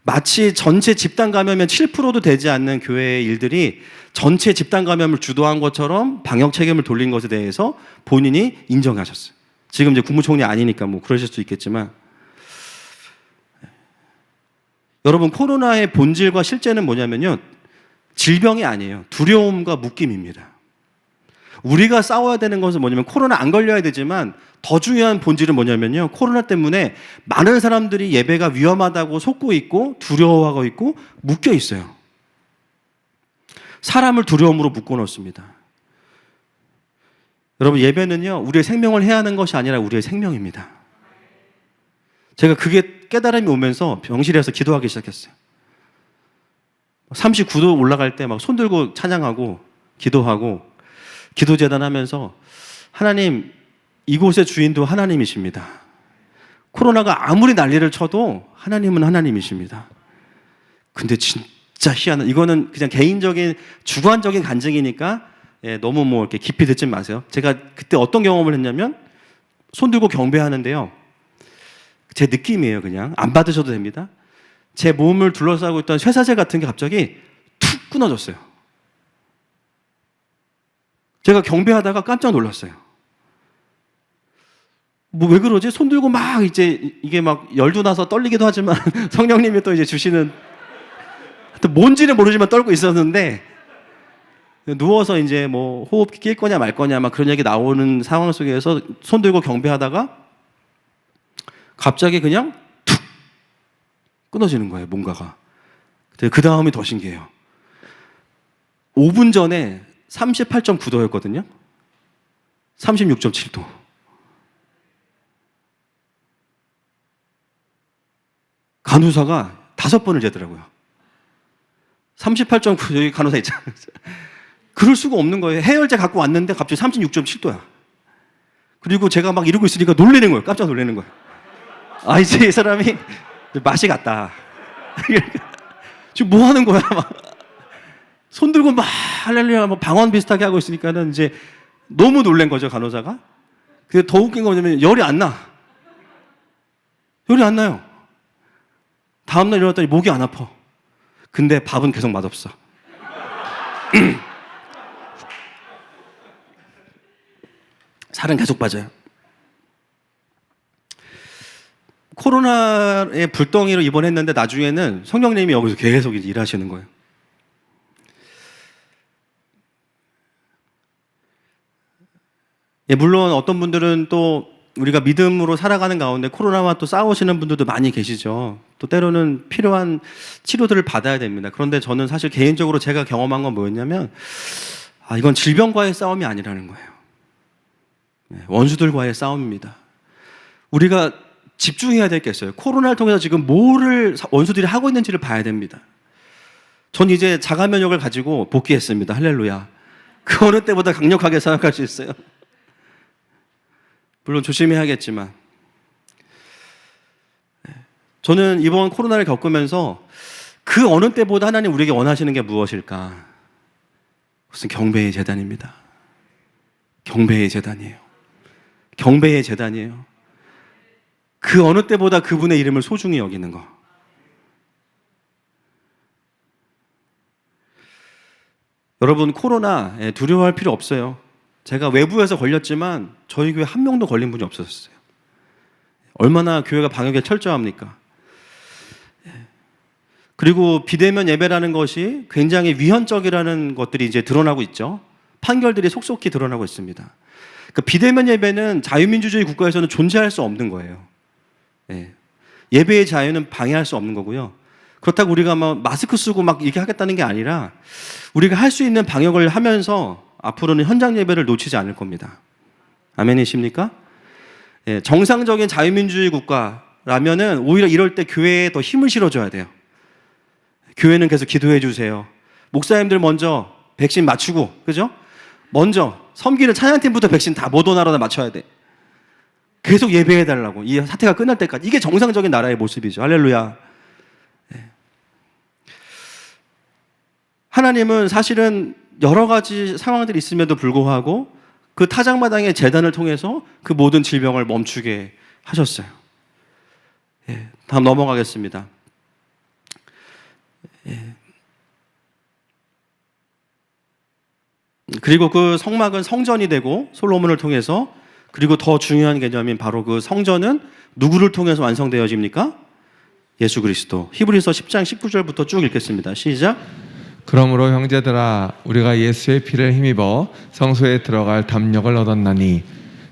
마치 전체 집단 감염의 7%도 되지 않는 교회의 일들이 전체 집단 감염을 주도한 것처럼 방역 책임을 돌린 것에 대해서 본인이 인정하셨어요. 지금 이제 국무총리 아니니까 뭐 그러실 수 있겠지만, 여러분, 코로나의 본질과 실제는 뭐냐면요, 질병이 아니에요. 두려움과 묶임입니다. 우리가 싸워야 되는 것은 뭐냐면 코로나 안 걸려야 되지만 더 중요한 본질은 뭐냐면요, 코로나 때문에 많은 사람들이 예배가 위험하다고 속고 있고 두려워하고 있고 묶여 있어요. 사람을 두려움으로 묶어 놓습니다. 여러분, 예배는요 우리의 생명을 해야 하는 것이 아니라 우리의 생명입니다. 제가 그게 깨달음이 오면서 병실에서 기도하기 시작했어요. 39도 올라갈 때 막 손 들고 찬양하고 기도하고 기도재단 하면서, 하나님, 이곳의 주인도 하나님이십니다. 코로나가 아무리 난리를 쳐도 하나님은 하나님이십니다. 근데 진짜 희한한, 이거는 그냥 개인적인 주관적인 간증이니까 너무 뭐 이렇게 깊이 듣지 마세요. 제가 그때 어떤 경험을 했냐면, 손 들고 경배하는데요, 제 느낌이에요. 그냥 안 받으셔도 됩니다. 제 몸을 둘러싸고 있던 쇠사슬 같은 게 갑자기 툭 끊어졌어요. 제가 경배하다가 깜짝 놀랐어요. 뭐 왜 그러지? 손 들고 막 이제 이게 막 열도 나서 떨리기도 하지만 성령님이 또 이제 주시는, 하여튼 뭔지는 모르지만 떨고 있었는데, 누워서 이제 뭐 호흡기 낄 거냐 말 거냐 막 그런 얘기 나오는 상황 속에서 손 들고 경배하다가 갑자기 그냥 툭 끊어지는 거예요, 뭔가가. 그 다음이 더 신기해요. 5분 전에 38.9도였거든요. 36.7도. 간호사가 5번을 재더라고요. 38.9, 여기 간호사 있잖아요. 그럴 수가 없는 거예요. 해열제 갖고 왔는데 갑자기 36.7도야. 그리고 제가 막 이러고 있으니까 놀라는 거예요. 깜짝 놀라는 거예요. 아, 이제 이 사람이 맛이 갔다. 지금 뭐 하는 거야? 막 손 들고 막 할렐루야 뭐 방언 비슷하게 하고 있으니까는 이제 너무 놀란 거죠, 간호사가. 근데 더 웃긴 거 뭐냐면 열이 안 나. 열이 안 나요. 다음날 일어났더니 목이 안 아파. 근데 밥은 계속 맛없어. 살은 계속 빠져요. 코로나의 불덩이로 입원했는데 나중에는 성령님이 여기서 계속 일하시는 거예요. 예, 물론 어떤 분들은 또 우리가 믿음으로 살아가는 가운데 코로나와 또 싸우시는 분들도 많이 계시죠. 또 때로는 필요한 치료들을 받아야 됩니다. 그런데 저는 사실 개인적으로 제가 경험한 건 뭐였냐면, 이건 질병과의 싸움이 아니라는 거예요. 원수들과의 싸움입니다. 우리가 집중해야 될 게 있어요. 코로나를 통해서 지금 뭐를 원수들이 하고 있는지를 봐야 됩니다. 전 이제 자가 면역을 가지고 복귀했습니다. 할렐루야. 그 어느 때보다 강력하게 생각할 수 있어요. 물론 조심해야겠지만, 저는 이번 코로나를 겪으면서 그 어느 때보다 하나님 우리에게 원하시는 게 무엇일까? 그것은 경배의 제단입니다. 경배의 제단이에요. 경배의 제단이에요. 그 어느 때보다 그분의 이름을 소중히 여기는 거. 여러분, 코로나 두려워할 필요 없어요. 제가 외부에서 걸렸지만 저희 교회 한 명도 걸린 분이 없었어요. 얼마나 교회가 방역에 철저합니까? 그리고 비대면 예배라는 것이 굉장히 위헌적이라는 것들이 이제 드러나고 있죠. 판결들이 속속히 드러나고 있습니다. 그 비대면 예배는 자유민주주의 국가에서는 존재할 수 없는 거예요. 예배의 자유는 방해할 수 없는 거고요. 그렇다고 우리가 막 마스크 쓰고 막 이렇게 하겠다는 게 아니라 우리가 할 수 있는 방역을 하면서 앞으로는 현장 예배를 놓치지 않을 겁니다. 아멘이십니까? 예, 정상적인 자유민주주의 국가라면은 오히려 이럴 때 교회에 더 힘을 실어줘야 돼요. 교회는 계속 기도해 주세요. 목사님들 먼저 백신 맞추고, 그죠? 먼저 섬기는 찬양팀부터 백신 다 모더나라다 맞춰야 돼. 계속 예배해 달라고. 이 사태가 끝날 때까지. 이게 정상적인 나라의 모습이죠. 할렐루야. 네. 하나님은 사실은 여러 가지 상황들이 있음에도 불구하고 그 타작마당의 제단을 통해서 그 모든 질병을 멈추게 하셨어요. 예, 다음 넘어가겠습니다. 예. 그리고 그 성막은 성전이 되고 솔로몬을 통해서, 그리고 더 중요한 개념인 바로 그 성전은 누구를 통해서 완성되어집니까? 예수 그리스도. 히브리서 10장 19절부터 쭉 읽겠습니다. 시작. 그러므로 형제들아 우리가 예수의 피를 힘입어 성소에 들어갈 담력을 얻었나니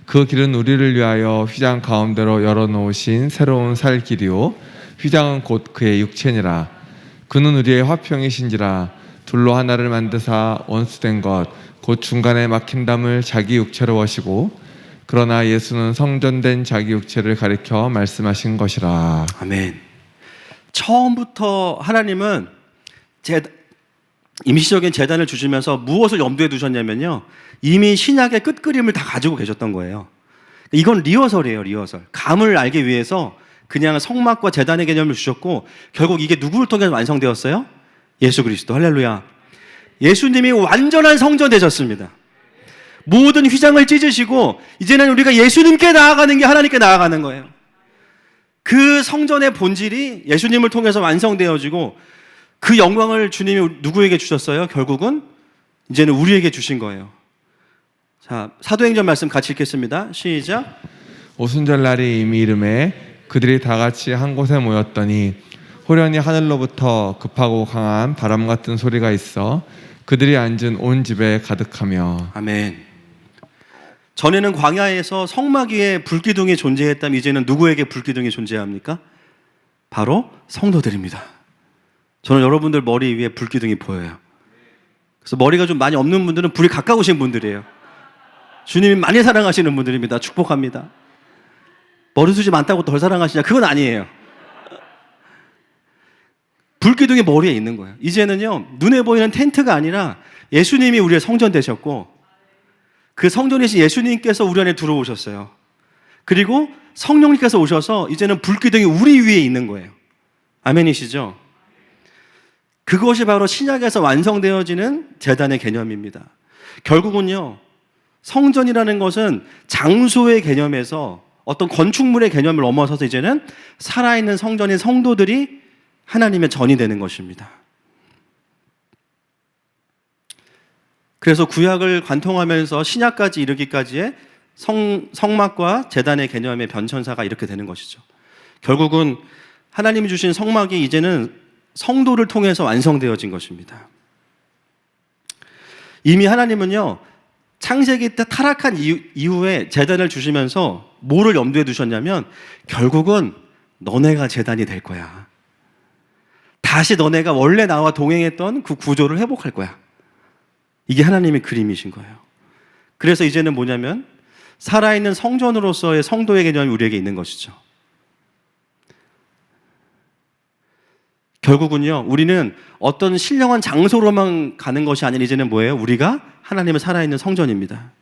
그 길은 우리를 위하여 휘장 가운데로 열어놓으신 새로운 살 길이요 휘장은 곧 그의 육체니라. 그는 우리의 화평이신지라. 둘로 하나를 만드사 원수된 것 곧 중간에 막힌 담을 자기 육체로 하시고 그러나 예수는 성전된 자기 육체를 가리켜 말씀하신 것이라. 아멘. 처음부터 하나님은 임시적인 제단을 주시면서 무엇을 염두에 두셨냐면요, 이미 신약의 끝그림을 다 가지고 계셨던 거예요. 이건 리허설이에요. 리허설. 감을 알기 위해서 그냥 성막과 제단의 개념을 주셨고, 결국 이게 누구를 통해서 완성되었어요? 예수 그리스도. 할렐루야. 예수님이 완전한 성전 되셨습니다. 모든 휘장을 찢으시고 이제는 우리가 예수님께 나아가는 게 하나님께 나아가는 거예요. 그 성전의 본질이 예수님을 통해서 완성되어지고 그 영광을 주님이 누구에게 주셨어요? 결국은 이제는 우리에게 주신 거예요. 자, 사도행전 말씀 같이 읽겠습니다. 시작. 오순절날이 이미 이름에 그들이 다 같이 한 곳에 모였더니 호련히 하늘로부터 급하고 강한 바람 같은 소리가 있어 그들이 앉은 온 집에 가득하며. 아멘. 전에는 광야에서 성막 위에 불기둥이 존재했다면 이제는 누구에게 불기둥이 존재합니까? 바로 성도들입니다. 저는 여러분들 머리 위에 불기둥이 보여요. 그래서 머리가 좀 많이 없는 분들은 불이 가까우신 분들이에요. 주님이 많이 사랑하시는 분들입니다. 축복합니다. 머리숱이 많다고 덜 사랑하시냐? 그건 아니에요. 불기둥이 머리에 있는 거예요. 이제는요, 눈에 보이는 텐트가 아니라 예수님이 우리의 성전 되셨고 그 성전이신 예수님께서 우리 안에 들어오셨어요. 그리고 성령님께서 오셔서 이제는 불기둥이 우리 위에 있는 거예요. 아멘이시죠? 그것이 바로 신약에서 완성되어지는 제단의 개념입니다. 결국은요, 성전이라는 것은 장소의 개념에서 어떤 건축물의 개념을 넘어서서 이제는 살아있는 성전인 성도들이 하나님의 전이 되는 것입니다. 그래서 구약을 관통하면서 신약까지 이르기까지의 성막과 제단의 개념의 변천사가 이렇게 되는 것이죠. 결국은 하나님이 주신 성막이 이제는 성도를 통해서 완성되어진 것입니다. 이미 하나님은요, 창세기 때 타락한 이후에 제단을 주시면서 뭐를 염두에 두셨냐면 결국은 너네가 제단이 될 거야. 다시 너네가 원래 나와 동행했던 그 구조를 회복할 거야. 이게 하나님의 그림이신 거예요. 그래서 이제는 뭐냐면 살아있는 성전으로서의 성도의 개념이 우리에게 있는 것이죠. 결국은요, 우리는 어떤 신령한 장소로만 가는 것이 아닌 이제는 뭐예요? 우리가 하나님의 살아있는 성전입니다.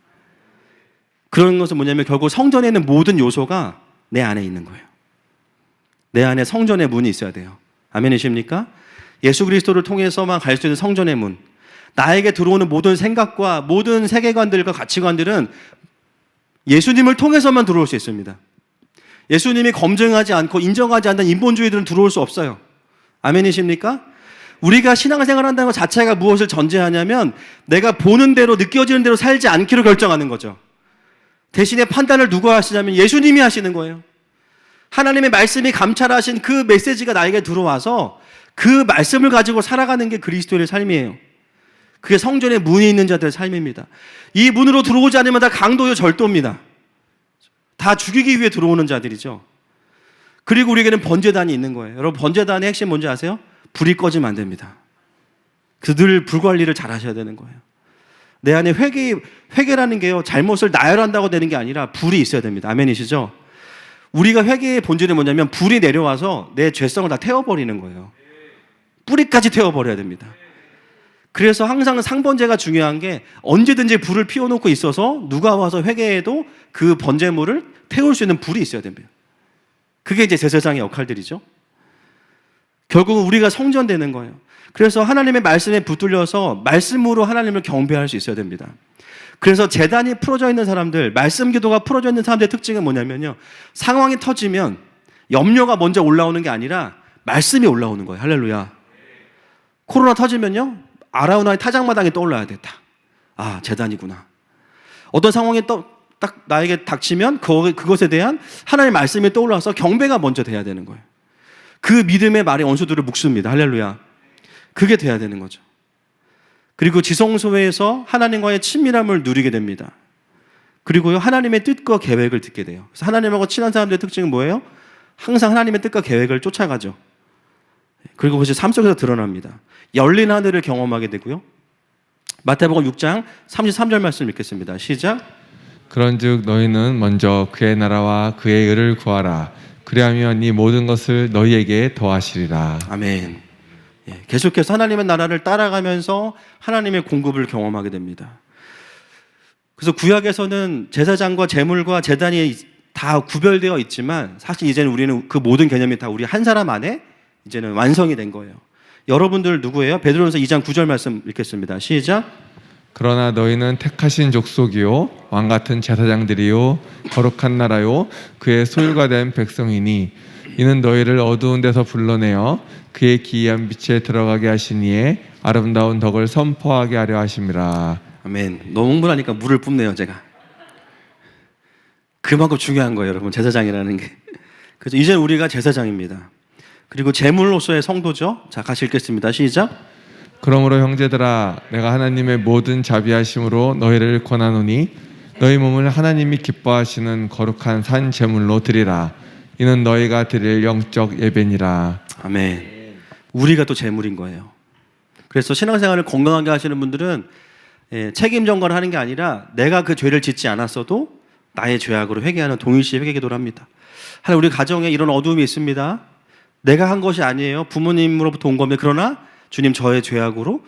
그런 것은 뭐냐면 결국 성전에 있는 모든 요소가 내 안에 있는 거예요. 내 안에 성전의 문이 있어야 돼요. 아멘이십니까? 예수 그리스도를 통해서만 갈 수 있는 성전의 문. 나에게 들어오는 모든 생각과 모든 세계관들과 가치관들은 예수님을 통해서만 들어올 수 있습니다. 예수님이 검증하지 않고 인정하지 않는 인본주의들은 들어올 수 없어요. 아멘이십니까? 우리가 신앙생활 한다는 것 자체가 무엇을 전제하냐면 내가 보는 대로 느껴지는 대로 살지 않기로 결정하는 거죠. 대신에 판단을 누가 하시냐면 예수님이 하시는 거예요. 하나님의 말씀이 감찰하신 그 메시지가 나에게 들어와서 그 말씀을 가지고 살아가는 게 그리스도인의 삶이에요. 그게 성전에 문이 있는 자들의 삶입니다. 이 문으로 들어오지 않으면 다 강도요 절도입니다. 다 죽이기 위해 들어오는 자들이죠. 그리고 우리에게는 번제단이 있는 거예요. 여러분, 번제단의 핵심 뭔지 아세요? 불이 꺼지면 안 됩니다. 그들 불관리를 잘 하셔야 되는 거예요. 내 안에 회개라는 게요, 잘못을 나열한다고 되는 게 아니라 불이 있어야 됩니다. 아멘이시죠? 우리가 회개의 본질이 뭐냐면 불이 내려와서 내 죄성을 다 태워버리는 거예요. 뿌리까지 태워버려야 됩니다. 그래서 항상 상번제가 중요한 게 언제든지 불을 피워놓고 있어서 누가 와서 회개해도 그 번제물을 태울 수 있는 불이 있어야 됩니다. 그게 이제 제사장의 역할들이죠. 결국은 우리가 성전되는 거예요. 그래서 하나님의 말씀에 붙들려서 말씀으로 하나님을 경배할 수 있어야 됩니다. 그래서 제단이 풀어져 있는 사람들, 말씀 기도가 풀어져 있는 사람들의 특징은 뭐냐면요, 상황이 터지면 염려가 먼저 올라오는 게 아니라 말씀이 올라오는 거예요. 할렐루야. 코로나 터지면요, 아라우나의 타작마당이 떠올라야 돼. 딱. 아, 제단이구나. 어떤 상황이 딱 나에게 닥치면 그것에 대한 하나님의 말씀이 떠올라서 경배가 먼저 돼야 되는 거예요. 그 믿음의 말이 원수들을 묶습니다. 할렐루야. 그게 돼야 되는 거죠. 그리고 지성소에서 하나님과의 친밀함을 누리게 됩니다. 그리고요, 하나님의 뜻과 계획을 듣게 돼요. 그래서 하나님하고 친한 사람들의 특징은 뭐예요? 항상 하나님의 뜻과 계획을 쫓아가죠. 그리고 그것이 삶 속에서 드러납니다. 열린 하늘을 경험하게 되고요. 마태복음 6장 33절 말씀 읽겠습니다. 시작. 그런즉 너희는 먼저 그의 나라와 그의 의를 구하라. 그리하면 이 모든 것을 너희에게 더하시리라. 아멘. 예, 계속해서 하나님의 나라를 따라가면서 하나님의 공급을 경험하게 됩니다. 그래서 구약에서는 제사장과 제물과 제단이 다 구별되어 있지만 사실 이제는 우리는 그 모든 개념이 다 우리 한 사람 안에 이제는 완성이 된 거예요. 여러분들 누구예요? 베드로전서 2장 9절 말씀 읽겠습니다. 시작. 그러나 너희는 택하신 족속이요 왕 같은 제사장들이요 거룩한 나라요 그의 소유가 된 백성이니 이는 너희를 어두운 데서 불러내어 그의 기이한 빛에 들어가게 하시니에 아름다운 덕을 선포하게 하려 하심이라. 아멘. 너무 흥분하니까 물을 뿜네요, 제가. 그만큼 중요한 거예요, 여러분. 제사장이라는 게. 그래서 이제 우리가 제사장입니다. 그리고 제물로서의 성도죠. 자, 같이 읽겠습니다. 시작. 그러므로 형제들아 내가 하나님의 모든 자비하심으로 너희를 권하노니 너희 몸을 하나님이 기뻐하시는 거룩한 산 제물로 드리라. 이는 너희가 드릴 영적 예배니라. 아멘. 우리가 또 제물인 거예요. 그래서 신앙생활을 건강하게 하시는 분들은 책임 전가를 하는 게 아니라 내가 그 죄를 짓지 않았어도 나의 죄악으로 회개하는 동일시 회개 기도를 합니다. 하나님, 우리 가정에 이런 어두움이 있습니다. 내가 한 것이 아니에요. 부모님으로부터 온 겁니다. 그러나 주님, 저의 죄악으로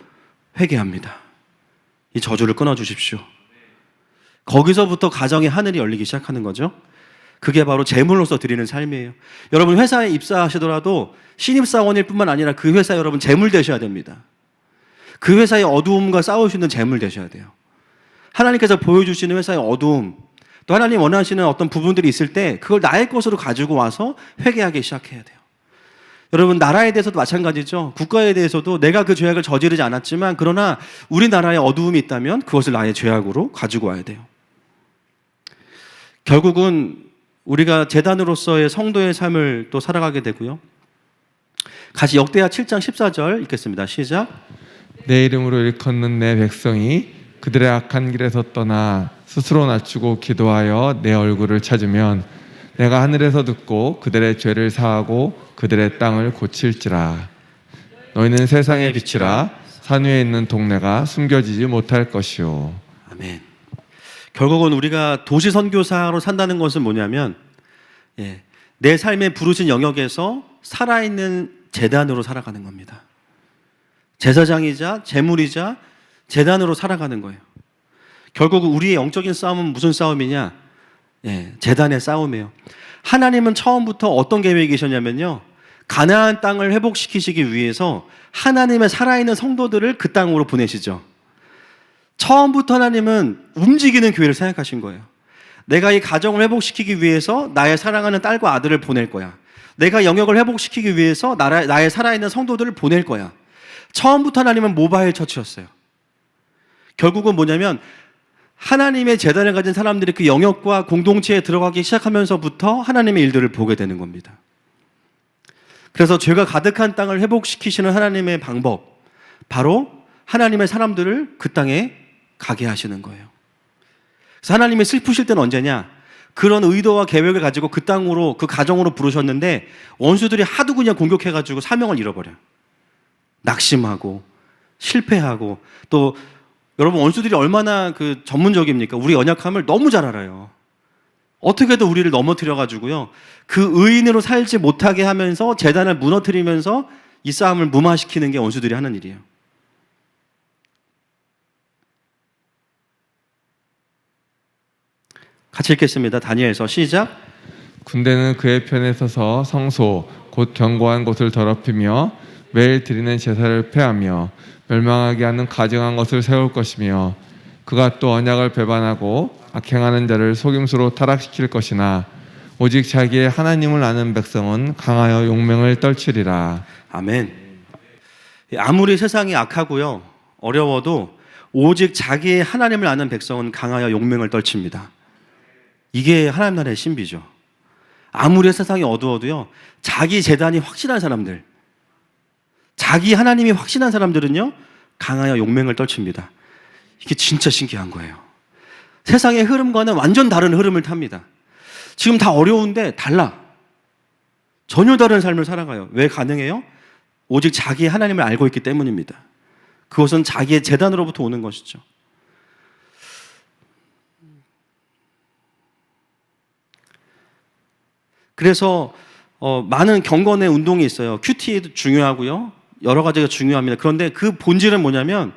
회개합니다. 이 저주를 끊어주십시오. 거기서부터 가정의 하늘이 열리기 시작하는 거죠. 그게 바로 제물로서 드리는 삶이에요. 여러분, 회사에 입사하시더라도 신입사원일 뿐만 아니라 그 회사에 여러분 제물 되셔야 됩니다. 그 회사의 어두움과 싸울 수 있는 제물 되셔야 돼요. 하나님께서 보여주시는 회사의 어두움, 또 하나님 원하시는 어떤 부분들이 있을 때 그걸 나의 것으로 가지고 와서 회개하기 시작해야 돼요. 여러분, 나라에 대해서도 마찬가지죠. 국가에 대해서도 내가 그 죄악을 저지르지 않았지만 그러나 우리나라에 어두움이 있다면 그것을 나의 죄악으로 가지고 와야 돼요. 결국은 우리가 제단으로서의 성도의 삶을 또 살아가게 되고요. 같이 역대하 7장 14절 읽겠습니다. 시작. 내 이름으로 일컫는 내 백성이 그들의 악한 길에서 떠나 스스로 낮추고 기도하여 내 얼굴을 찾으면 내가 하늘에서 듣고 그들의 죄를 사하고 그들의 땅을 고칠지라. 너희는 세상의 빛이라. 산 위에 있는 동네가 숨겨지지 못할 것이요. 아멘. 결국은 우리가 도시 선교사로 산다는 것은 뭐냐면 내 삶에 부르신 영역에서 살아있는 제단으로 살아가는 겁니다. 제사장이자 제물이자 제단으로 살아가는 거예요. 결국 우리의 영적인 싸움은 무슨 싸움이냐? 제단의 싸움이에요. 하나님은 처음부터 어떤 계획이 계셨냐면요, 가나안 땅을 회복시키시기 위해서 하나님의 살아있는 성도들을 그 땅으로 보내시죠. 처음부터 하나님은 움직이는 교회를 생각하신 거예요. 내가 이 가정을 회복시키기 위해서 나의 사랑하는 딸과 아들을 보낼 거야. 내가 영역을 회복시키기 위해서 나의 살아있는 성도들을 보낼 거야. 처음부터 하나님은 모바일 처치였어요. 결국은 뭐냐면 하나님의 재단을 가진 사람들이 그 영역과 공동체에 들어가기 시작하면서부터 하나님의 일들을 보게 되는 겁니다. 그래서 죄가 가득한 땅을 회복시키시는 하나님의 방법, 바로 하나님의 사람들을 그 땅에 가게 하시는 거예요. 그래서 하나님이 슬프실 때는 언제냐? 그런 의도와 계획을 가지고 그 땅으로, 그 가정으로 부르셨는데 원수들이 하도 그냥 공격해가지고 사명을 잃어버려요. 낙심하고 실패하고, 또 여러분 원수들이 얼마나 그 전문적입니까? 우리 연약함을 너무 잘 알아요. 어떻게든 우리를 넘어뜨려 가지고요, 그 의인으로 살지 못하게 하면서 제단을 무너뜨리면서 이 싸움을 무마시키는 게 원수들이 하는 일이에요. 같이 읽겠습니다. 다니엘서 시작. 군대는 그의 편에 서서 성소 곧 견고한 곳을 더럽히며 매일 드리는 제사를 폐하며 멸망하게 하는 가증한 것을 세울 것이며, 그가 또 언약을 배반하고 악행하는 자를 속임수로 타락시킬 것이나 오직 자기의 하나님을 아는 백성은 강하여 용맹을 떨치리라. 아멘. 아무리 세상이 악하고요, 어려워도 오직 자기의 하나님을 아는 백성은 강하여 용맹을 떨칩니다. 이게 하나님 나라의 신비죠. 아무리 세상이 어두워도요, 자기 재단이 확실한 사람들, 자기 하나님이 확실한 사람들은요, 강하여 용맹을 떨칩니다. 이게 진짜 신기한 거예요. 세상의 흐름과는 완전 다른 흐름을 탑니다. 지금 다 어려운데 달라. 전혀 다른 삶을 살아가요. 왜 가능해요? 오직 자기 하나님을 알고 있기 때문입니다. 그것은 자기의 재단으로부터 오는 것이죠. 그래서 많은 경건의 운동이 있어요. 큐티도 중요하고요, 여러 가지가 중요합니다. 그런데 그 본질은 뭐냐면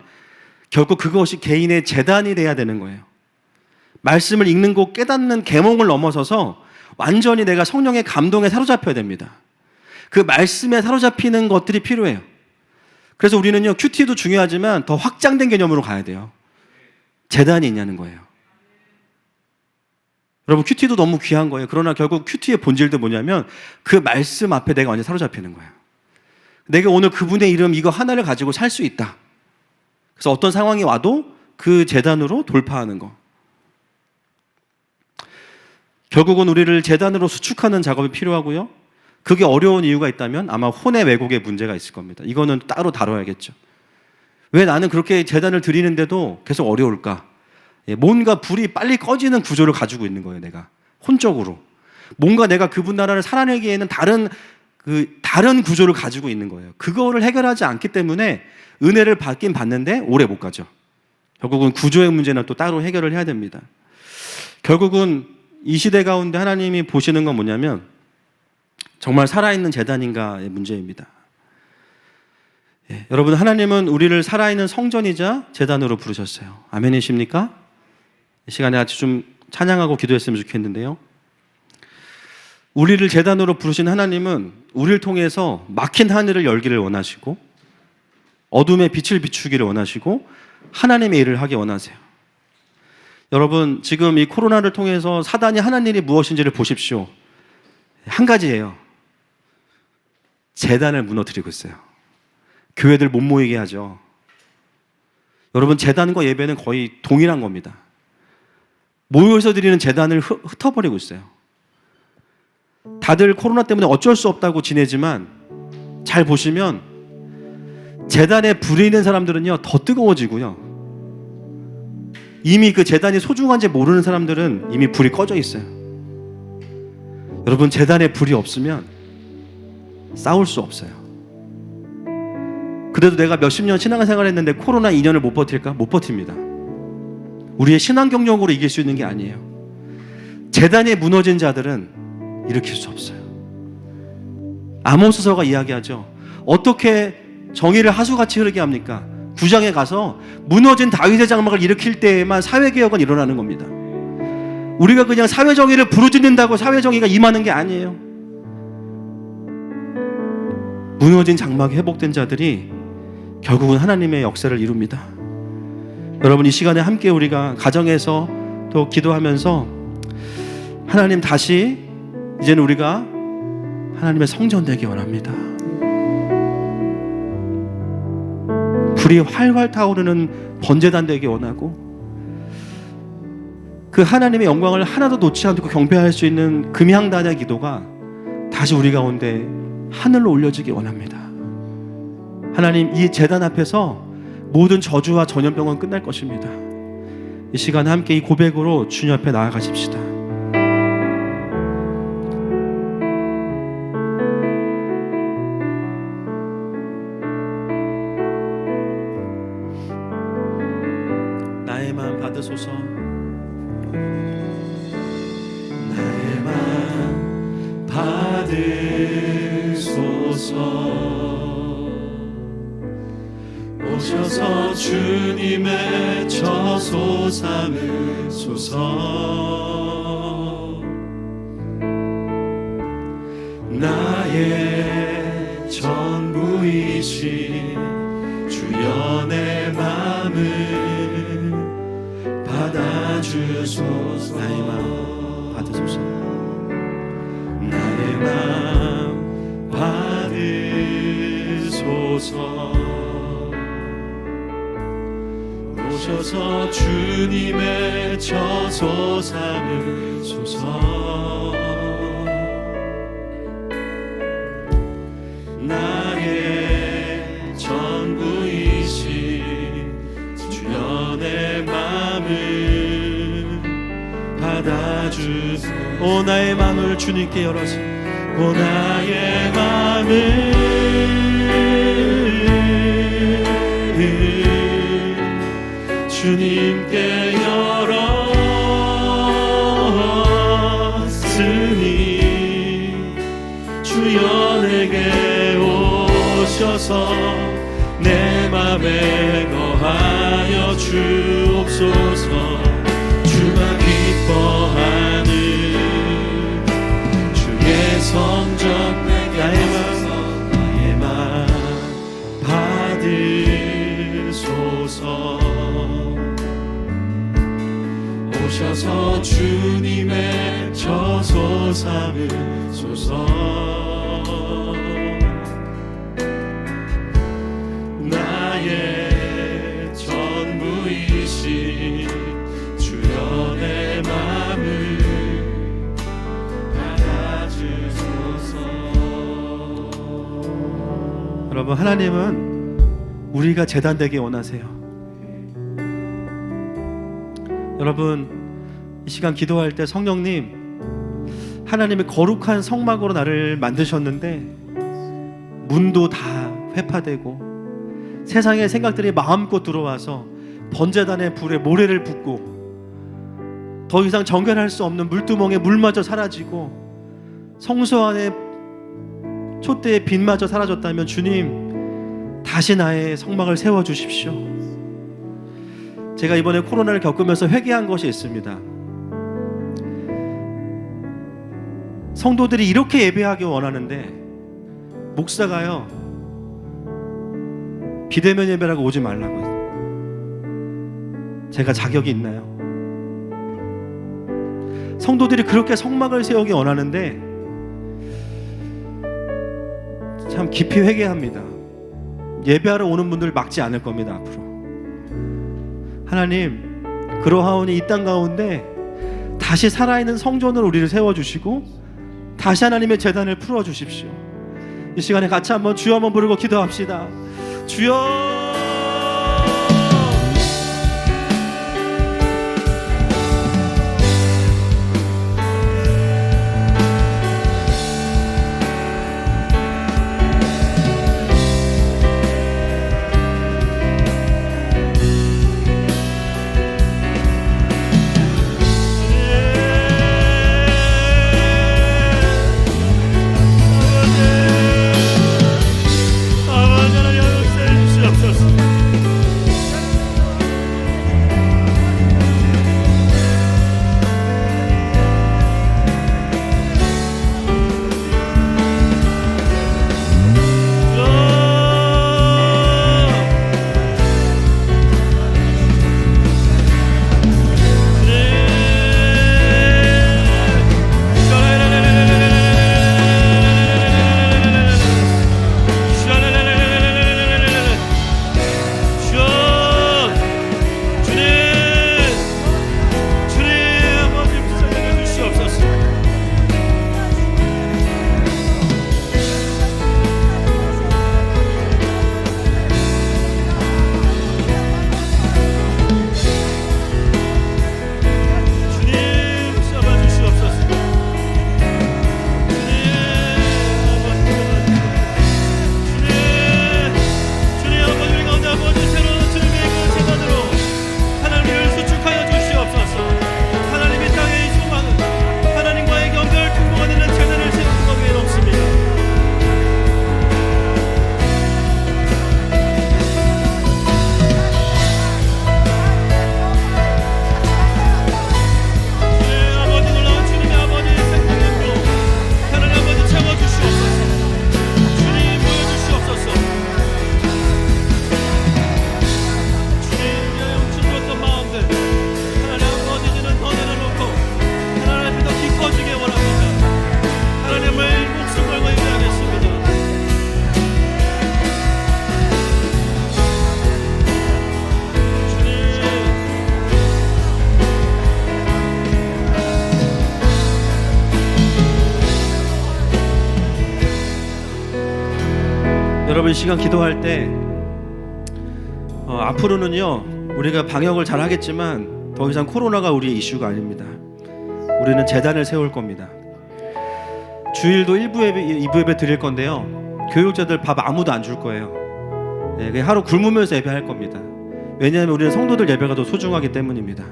결국 그것이 개인의 재단이 돼야 되는 거예요. 말씀을 읽는 것, 깨닫는 계몽을 넘어서서 완전히 내가 성령의 감동에 사로잡혀야 됩니다. 그 말씀에 사로잡히는 것들이 필요해요. 그래서 우리는요, 큐티도 중요하지만 더 확장된 개념으로 가야 돼요. 재단이 있냐는 거예요. 여러분, 큐티도 너무 귀한 거예요. 그러나 결국 큐티의 본질도 뭐냐면 그 말씀 앞에 내가 완전히 사로잡히는 거예요. 내가 오늘 그분의 이름 이거 하나를 가지고 살 수 있다. 그래서 어떤 상황이 와도 그 재단으로 돌파하는 거. 결국은 우리를 재단으로 수축하는 작업이 필요하고요, 그게 어려운 이유가 있다면 아마 혼의 왜곡의 문제가 있을 겁니다. 이거는 따로 다뤄야겠죠. 왜 나는 그렇게 재단을 드리는데도 계속 어려울까? 뭔가 불이 빨리 꺼지는 구조를 가지고 있는 거예요. 내가 혼적으로 뭔가 내가 그분 나라를 살아내기에는 다른 구조를 가지고 있는 거예요. 그거를 해결하지 않기 때문에 은혜를 받긴 받는데 오래 못 가죠. 결국은 구조의 문제는 또 따로 해결을 해야 됩니다. 결국은 이 시대 가운데 하나님이 보시는 건 뭐냐면 정말 살아있는 재단인가의 문제입니다. 여러분, 하나님은 우리를 살아있는 성전이자 재단으로 부르셨어요. 아멘이십니까? 이 시간에 같이 좀 찬양하고 기도했으면 좋겠는데요, 우리를 재단으로 부르신 하나님은 우리를 통해서 막힌 하늘을 열기를 원하시고 어둠의 빛을 비추기를 원하시고 하나님의 일을 하기 원하세요. 여러분, 지금 이 코로나를 통해서 사단이 하는 일이 무엇인지를 보십시오. 한 가지예요. 재단을 무너뜨리고 있어요. 교회들 못 모이게 하죠. 여러분, 재단과 예배는 거의 동일한 겁니다. 모여서 드리는 재단을 흩어버리고 있어요. 다들 코로나 때문에 어쩔 수 없다고 지내지만 잘 보시면 재단에 불이 있는 사람들은요, 더 뜨거워지고요, 이미 그 재단이 소중한지 모르는 사람들은 이미 불이 꺼져 있어요. 여러분, 재단에 불이 없으면 싸울 수 없어요. 그래도 내가 몇십 년 신앙생활 했는데 코로나 2년을 못 버틸까? 못 버팁니다. 우리의 신앙 경력으로 이길 수 있는 게 아니에요. 재단이 무너진 자들은 일으킬 수 없어요. 아모스서가 이야기하죠. 어떻게 정의를 하수같이 흐르게 합니까? 9장에 가서 무너진 다윗의 장막을 일으킬 때에만 사회개혁은 일어나는 겁니다. 우리가 그냥 사회정의를 부르짖는다고 사회정의가 임하는 게 아니에요. 무너진 장막이 회복된 자들이 결국은 하나님의 역사를 이룹니다. 여러분, 이 시간에 함께 우리가 가정에서 또 기도하면서 하나님, 다시 이제는 우리가 하나님의 성전 되기 원합니다. 불이 활활 타오르는 번제단 되기 원하고 그 하나님의 영광을 하나도 놓지 않고 경배할 수 있는 금향단의 기도가 다시 우리 가운데 하늘로 올려지기 원합니다. 하나님, 이 제단 앞에서 모든 저주와 전염병은 끝날 것입니다. 이 시간에 함께 이 고백으로 주님 앞에 나아가십시다. 받으소서. 나의 맘 받으소서. 오셔서 주님의 처소 삼으소서. 나의 전부이신 주여 내 맘을 받아주소서. 나의 맘 받으소서. 나의 맘 받으소서. 오셔서 주님의 처소 삼으소서. 나의 전부이신 주여 내 맘을 받아주소서. 오 나의 마음을 주님께 열어서. 오 나의 마음을 주님께 열었으니 주여 내게 오셔서 내 맘에 거하여 주옵소서. 주가 기뻐하는 주의 성전 나의 맘 받으소서. 오셔서 주님의 처소 삼으소서. 나의 전부이신 주여 내 맘을 받아주소서. 여러분, 하나님은 우리가 제단되게 원하세요. 여러분, 이 시간 기도할 때 성령님, 하나님의 거룩한 성막으로 나를 만드셨는데 문도 다 회파되고 세상의 생각들이 마음껏 들어와서 번제단의 불에 모래를 붓고 더 이상 정결할 수 없는 물두멍에 물마저 사라지고 성소 안에 촛대의 빛마저 사라졌다면 주님, 다시 나의 성막을 세워주십시오. 제가 이번에 코로나를 겪으면서 회개한 것이 있습니다. 성도들이 이렇게 예배하기 원하는데 목사가요, 비대면 예배라고 오지 말라고. 제가 자격이 있나요? 성도들이 그렇게 성막을 세우기 원하는데 참 깊이 회개합니다. 예배하러 오는 분들 막지 않을 겁니다. 앞으로 하나님, 그러하오니 이 땅 가운데 다시 살아있는 성전으로 우리를 세워주시고 다시 하나님의 제단을 풀어주십시오. 이 시간에 같이 한번 주여 한번 부르고 기도합시다. 주여, 아버지 하나님 역사해 주시옵소서. 여러분 시간 기도할 때 앞으로는요 우리가 방역을 잘 하겠지만 더 이상 코로나가 우리의 이슈가 아닙니다. 우리는 제단을 세울 겁니다. 주일도 1부 예배, 2부 예배 드릴 건데요. 교육자들 밥 아무도 안 줄 거예요. 네, 그냥 하루 굶으면서 예배할 겁니다. 왜냐하면 우리는 성도들 예배가 더 소중하기 때문입니다.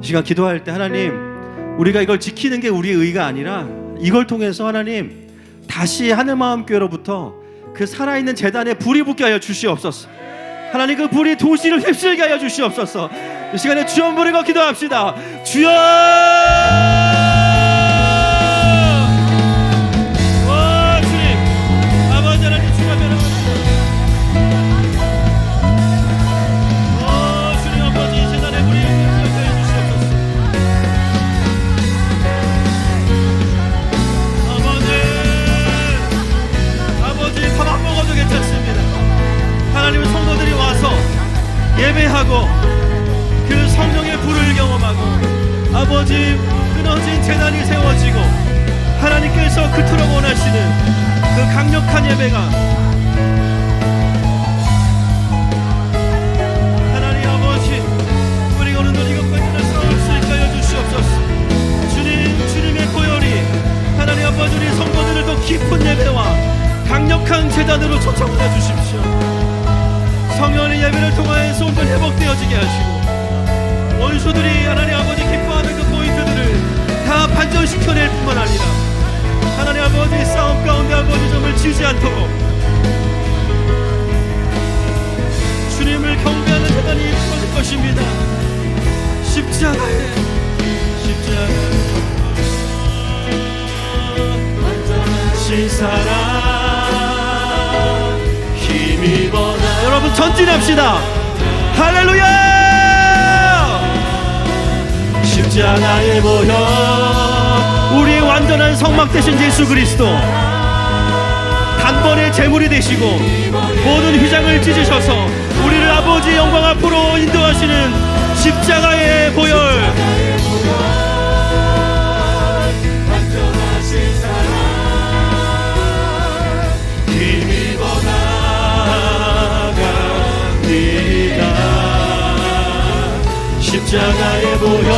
이 시간 기도할 때 하나님, 우리가 이걸 지키는 게 우리의 의가 아니라 이걸 통해서 하나님 다시 하늘마음교회로부터 그 살아있는 제단에 불이 붙게 하여 주시옵소서. 하나님 그 불이 도시를 휩쓸게 하여 주시옵소서. 이 시간에 주여 부르고 기도합시다. 주여! 오 주님, 아버지 하나님 주여 변화하옵소서. 오 주님 아버지 이 제단에 불이 휩쓸게 하여 주시옵소서. 아버지 밥 안 먹어도 괜찮습니다. 하나님의 성도들이 와서 예배하고 그 성령의 불을 경험하고 아버지 끊어진 제단이 세워지고 하나님께서 그토록 원하시는 그 강력한 예배가 하나님 아버지 우리가 오늘도 이것까지는 싸울 수 있게 하여 주시옵소서. 주님, 주님의 고열이 하나님 아버지 우리 성도들을 더 깊은 예배와 강력한 제단으로 초청하여 주십시오. 성령의 예배를 통하여서 온전 회복되어지게 하시고 원수들이 하나님 아버지 기뻐하는 그 포인트들을 다 반전시켜낼 뿐만 아니라 하나님 아버지 싸움 가운데 아버지 점을 지지 않도록 주님을 경배하는 제단이 이루어질 것입니다. 십자가에 완전하신 사랑 힘입어라. 여러분 전진합시다. 할렐루야. 십자가에 모여 우리의 완전한 성막 되신 예수 그리스도 단번에 제물이 되시고 모든 휘장을 찢으셔서 우리를 아버지의 영광 앞으로 인도하시는 십자가의 보혈, 완전하신 사랑 힘입어 나갑니다. 십자가의 보혈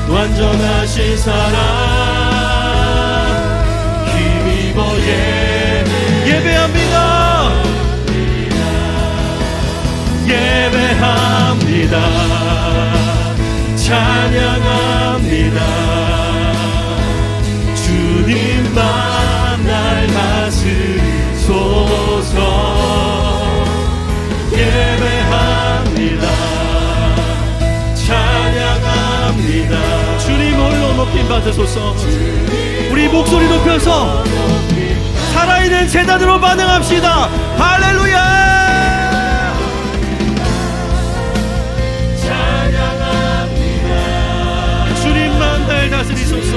완전하신 사랑 힘입어 예배합니다. 예배합니다. 찬양합니다. 주님만 날 다스리소서. 예배합니다. 찬양합니다. 주님 홀로 높임 받으소서. 우리 목소리 높여서 살아있는 제단으로 반응합시다. 할렐루야. 찬양합니다. 주님만 날 다스리소서.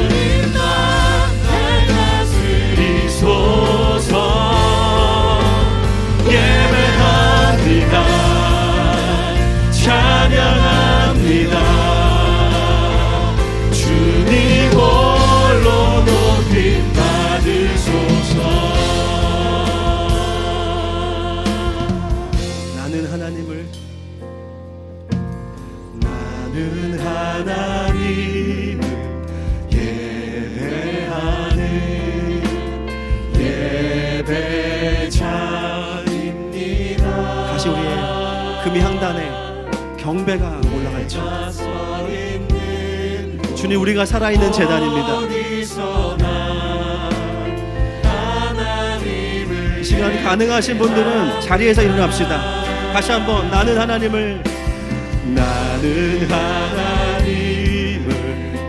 예배합니다. 찬양합니다. 주님 홀로 높임 받으소서. 나는 하나님을 예배하는 예배자입니다. 다시 우리의 금이 향단에 경배가 올라갈지. 주님 우리가 살아있는 제단입니다. 이 시간 가능하신 분들은 자리에서 일어납시다. 다시 한번 나는 하나님을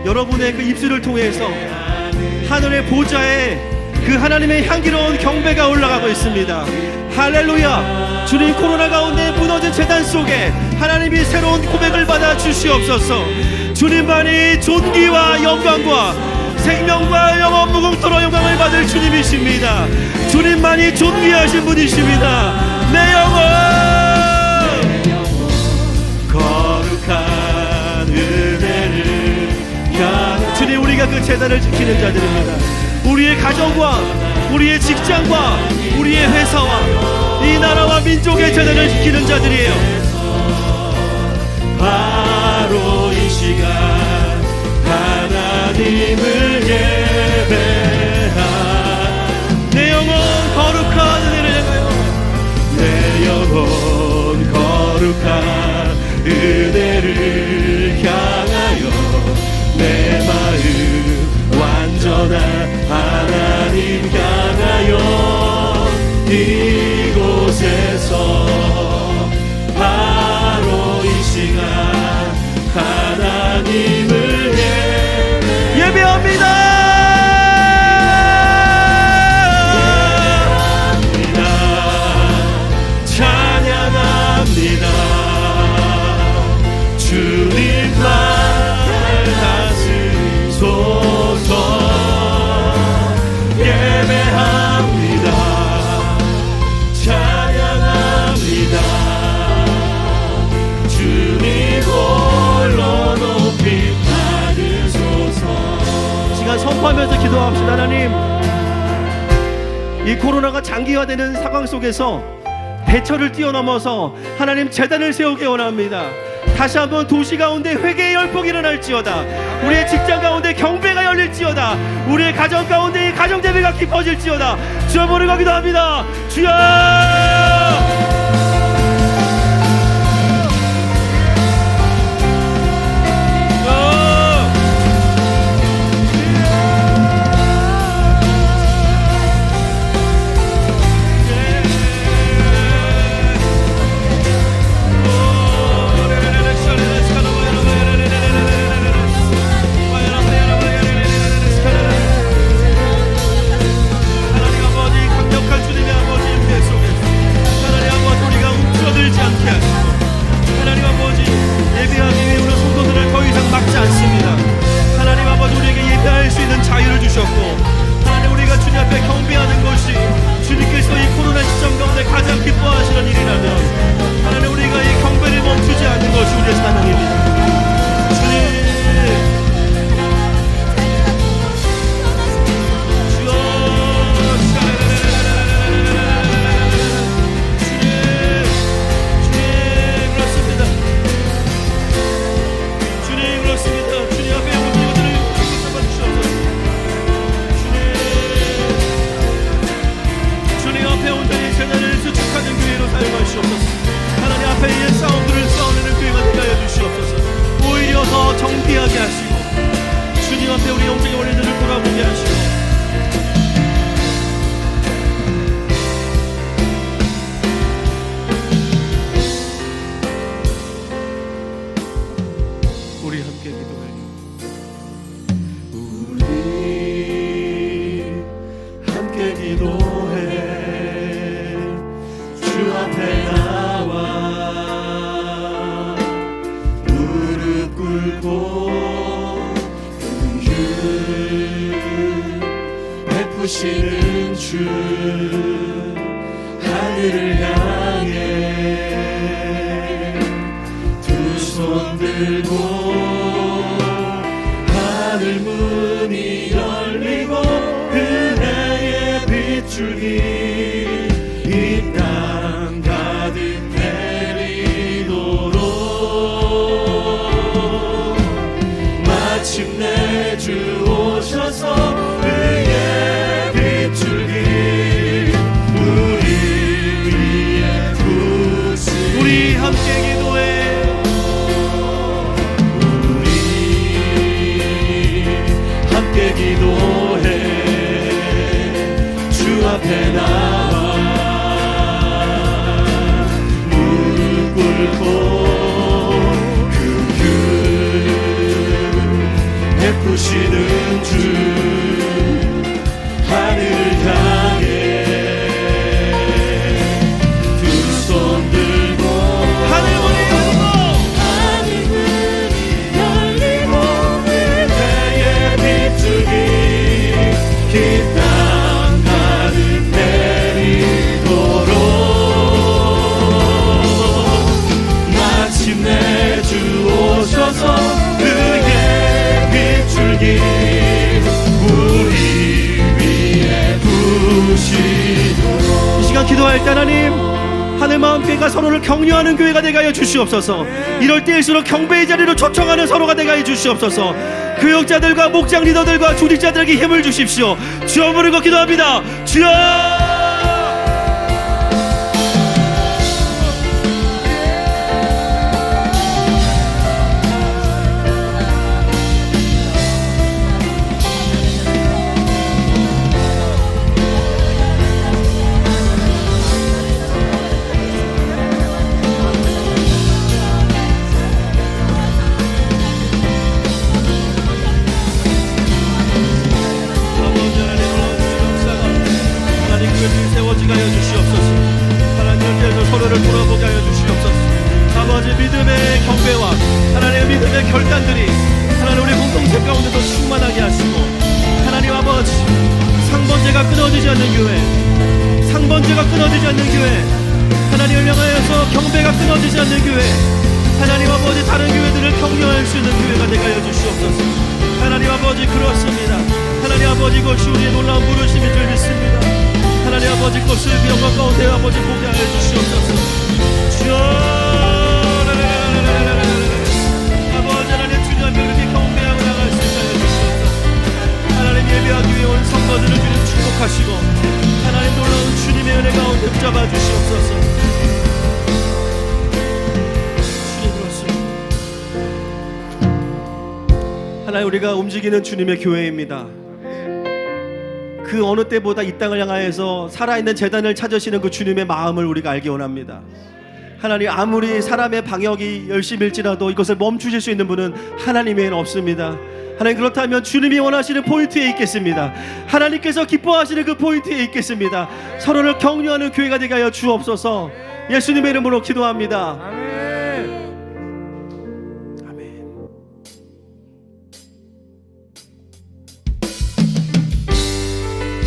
여러분의 그 입술을 통해서 하늘의 보좌에 그 하나님의 향기로운 경배가 올라가고 있습니다. 할렐루야. 주님 코로나 가운데 무너진 제단 속에 하나님이 새로운 고백을 받아 주시옵소서. 주님만이 존귀와 영광과 생명과 영원 무궁토록 영광을 받을 주님이십니다. 주님만이 존귀하신 분이십니다. 내 영혼 거룩한 은혜를 주님 우리가 그 제단을 지키는 자들입니다. 우리의 가정과 우리의 직장과 우리의 회사와 이 나라와 민족의 재단을 지키는 자들이에요. 바로 이 시간 하나님을 예배한 내 영혼 거룩한 은혜를 향하여 내 영혼 거룩한 은혜를 향하여 내 마음 완전한 하나님 향하여 이곳에서 바로 이 시간 하나님을 예배합니다. 찬양합니다. 주님만 다스리소서. 예배합니다. 찬양합니다. 주님 홀로 높이 받으소서. 시간 선포하면서 기도합시다. 하나님, 이 코로나가 장기화되는 상황 속에서 대처를 뛰어넘어서 하나님 재단을 세우기 원합니다. 다시 한번 도시 가운데 회개의 열풍이 일어날지어다. 우리의 직장 가운데 경배가 열릴지어다. 우리의 가정 가운데 이 가정 예배가 깊어질지어다. 주여 부르고 기도합니다. 주여. 정비하게 하시고 주님 앞에 우리 영적인 원리들을 돌아보게 하시고 우리 함께 기도해. 우리 함께 기도해. 주 앞에 나와 무릎 꿇고 긍휼 베푸시는 주 하늘을 향해 두 손 들고 하늘 문이 열리고 은혜의 빗줄기 이 땅 가득 내리도록 마침내 주 오셔서 의의 빗줄기 우리 위에 부으시니 우리 함께 기도해. 함께 기도해. 주 앞에 나와 무릎 꿇고 긍휼 베푸시는 주 하늘을 향해 두 손 들고 하늘 문이 열리고 하늘 문이 열리고 은혜의 빗줄기 이 땅 가득 내리도록 마침내 주 오셔서 의의 빗줄기 기도할 때 하나님, 하늘 마음교회가 서로를 격려하는 교회가 되게 하여 주시옵소서. 이럴 때일수록 경배의 자리로 초청하는 서로가 되게 하여 주시옵소서. 교역자들과 목장 리더들과 조직자들에게 힘을 주십시오. 주여 부르고 기도합니다. 주여. 서로를 돌아보게 하여 주시옵소서. 아버지, 믿음의 경배와 하나님의 믿음의 결단들이 하나님 우리 공동체 가운데도 충만하게 하시고, 하나님 아버지, 상번제가 끊어지지 않는 교회, 상번제가 끊어지지 않는 교회, 하나님을 향하여서 경배가 끊어지지 않는 교회, 하나님 아버지, 다른 교회들을 격려할 수 있는 교회가 되게 하여 주시옵소서. 하나님 아버지, 그렇습니다. 하나님 아버지, 이것이 우리의 놀라운 부르심인 줄 믿습니다. 하나님 아버지, 것을 그 영광 가운데 아버지 보게 하여 주시옵소서. 주여. 아버지 하나님, 주님 앞에 이렇게 경배하고 나갈 수 있게 하여 주시옵소서. 하나님, 예배하기 위해 온 성도들을 주님 축복하시고, 하나님 놀라운 주님의 은혜 가운데 붙잡아 주시옵소서. 주님, 그렇습니다. 하나님, 우리가 움직이는 주님의 교회입니다. 그 어느 때보다 이 땅을 향하여서 살아있는 재단을 찾으시는 그 주님의 마음을 우리가 알기 원합니다. 하나님, 아무리 사람의 방역이 열심일지라도 이것을 멈추실 수 있는 분은 하나님 외에는 없습니다. 하나님, 그렇다면 주님이 원하시는 포인트에 있겠습니다. 하나님께서 기뻐하시는 그 포인트에 있겠습니다. 서로를 격려하는 교회가 되게 하여 주옵소서. 예수님의 이름으로 기도합니다.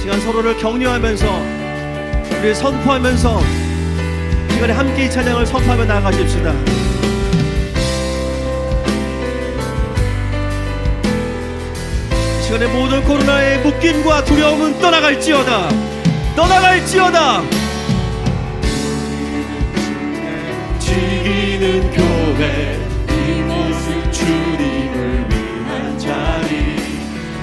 시간 서로를 격려하면서, 우리 선포하면서 시간에 함께 이 찬양을 선포하며 나아가십시다. 시간에 모든 코로나의 묶임과 두려움은 떠나갈지어다. 떠나갈지어다. 지키는 교회, 이곳은 주님을 위한 자리.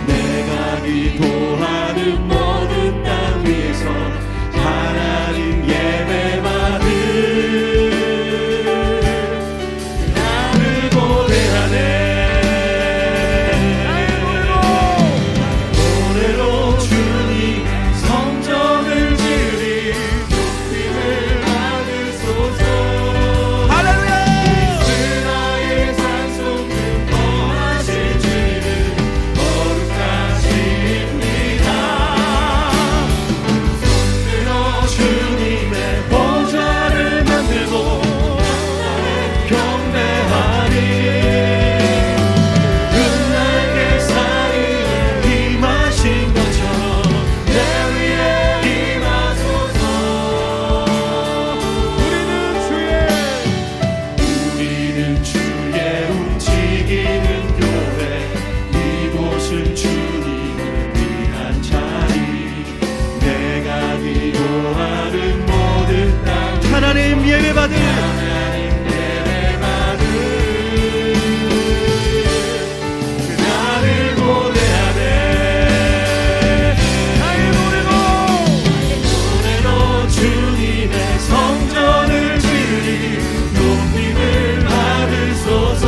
내가 기도하는 모든 땅 위에서 하나님 예배받을 나를 고대하네. 노래로 주님 성전을 지으리 높임을 받으소서. 할렐루야. 이스라엘 찬송 중 거하신 주님은 거룩하십니다. 손들어 주님의 보좌를 만들고 경배하리. 흩날개 사이에 임하신 것처럼 내 위에 임하소서. 우리는 주의 움직이는 교회, 이곳은 주님을 위한 자리. 내가 기도하는 모든 땅 하나님 예배받을 나를 고대하네. 노래로 주님의 성전을 지으리 높임을 받으소서.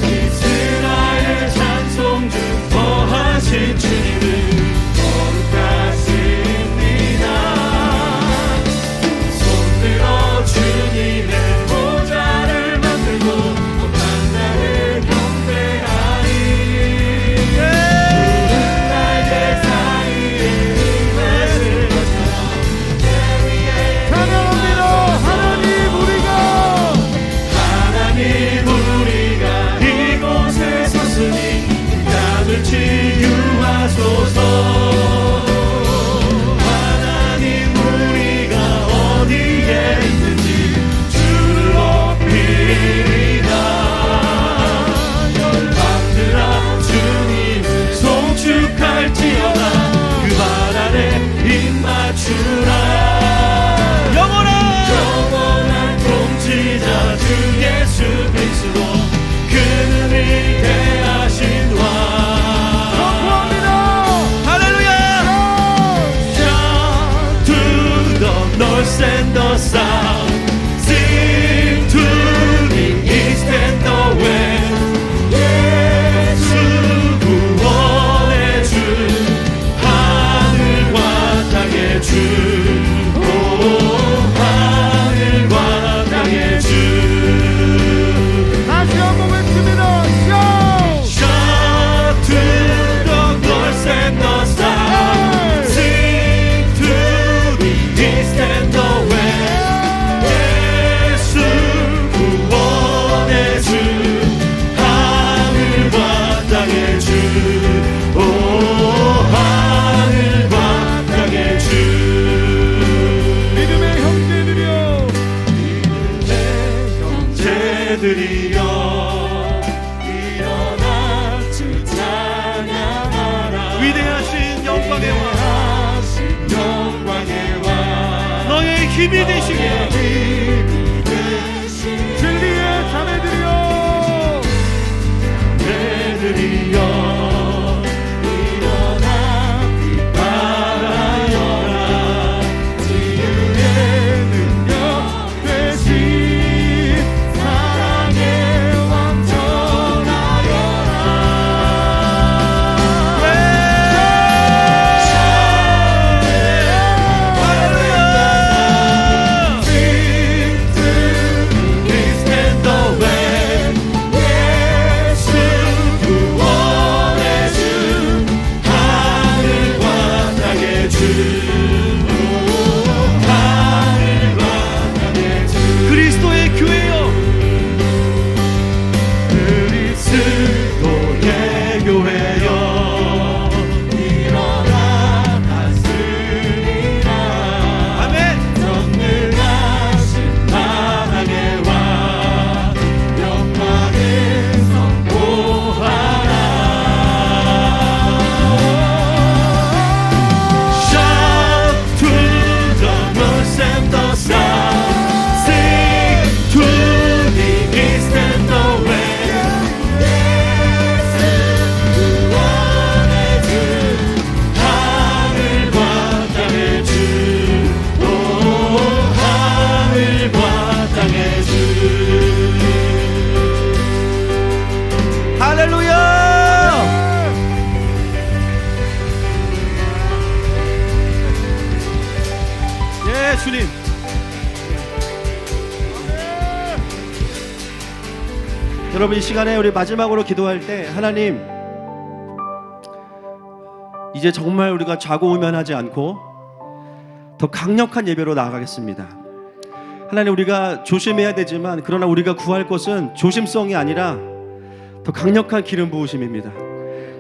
이스라엘 찬송 중 거하신 주님은 거룩하십니다. 손들어 주 배들이여 일어나 주 찬양하라. 위대하신 영광의 왕, 너의 힘이 되시기를. 진리의 자매들이여 배들이여 일어나 빛발하여라. 지유의 능력 되신 사랑의 왕 전하여라. 그리스도의 교회여, 그리스도의 교회여 일어나 다스리라. 아멘. 전능하신 사랑의 왕 영광을 선포하라. Shout to the north and the south, sing to the east and the west. 구원의 주, 하늘과 땅의 주, 오 하늘과 땅의 주. 할렐루야. 예, 주님. 여러분, 이 시간에 우리 마지막으로 기도할 때, 하나님, 이제 정말 우리가 좌고우면하지 않고 더 강력한 예배로 나아가겠습니다. 하나님, 우리가 조심해야 되지만 그러나 우리가 구할 것은 조심성이 아니라 더 강력한 기름 부으심입니다.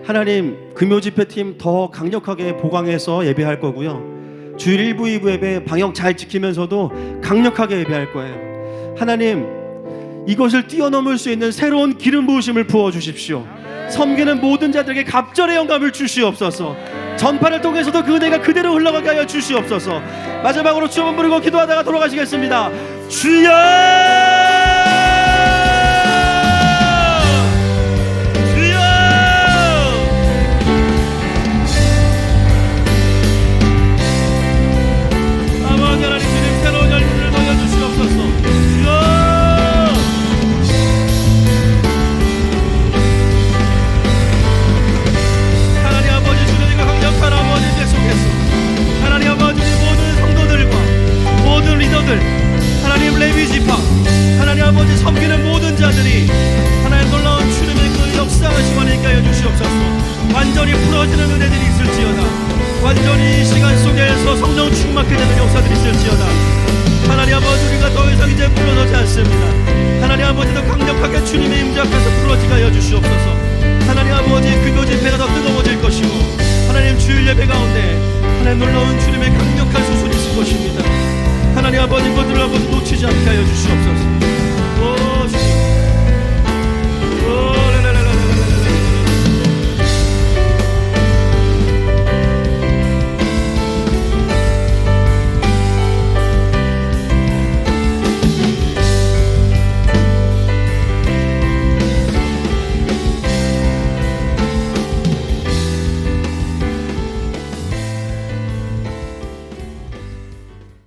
하나님, 금요집회팀 더 강력하게 보강해서 예배할 거고요. 주일 1부 2부 예배 방역 잘 지키면서도 강력하게 예배할 거예요. 하나님, 이것을 뛰어넘을 수 있는 새로운 기름 부으심을 부어주십시오. 섬기는 모든 자들에게 갑절의 영감을 주시옵소서. 전파를 통해서도 그 은혜가 그대로 흘러가게 하여 주시옵소서. 마지막으로 주 한번 부르고 기도하다가 돌아가시겠습니다. 주여! 주여! 아버지 하나님, 주님 새로운 열매를 넣어주시옵소서. 주여! 하나님 아버지, 주님과 강력한 아버지 계속해서 하나님 아버지, 모든 성도들과 모든 리더들, 하나님 레위 지파, 하나님 아버지 섬기는 모든 자들이 하나님 놀라운 주님의 그 역사하심 안에 있게 하여 주시옵소서. 완전히 풀어지는 은혜들이 있을지어다. 완전히 이 시간 속에서 성령 충만케 되는 역사들이 있을지어다. 하나님 아버지, 우리가 더 이상 이제 풀어서지 않습니다. 하나님 아버지도 강력하게 주님의 임재 앞에서 풀어지게 하여 주시옵소서. 하나님 아버지, 금요 집회가 더 뜨거워질 것이고 하나님 주일 예배 가운데 하나님 놀라운 주님의 강력한 수술이 있을 것입니다. 하나님 아버지, 그들을 아버지 놓치지 않게 하여 주시옵소서.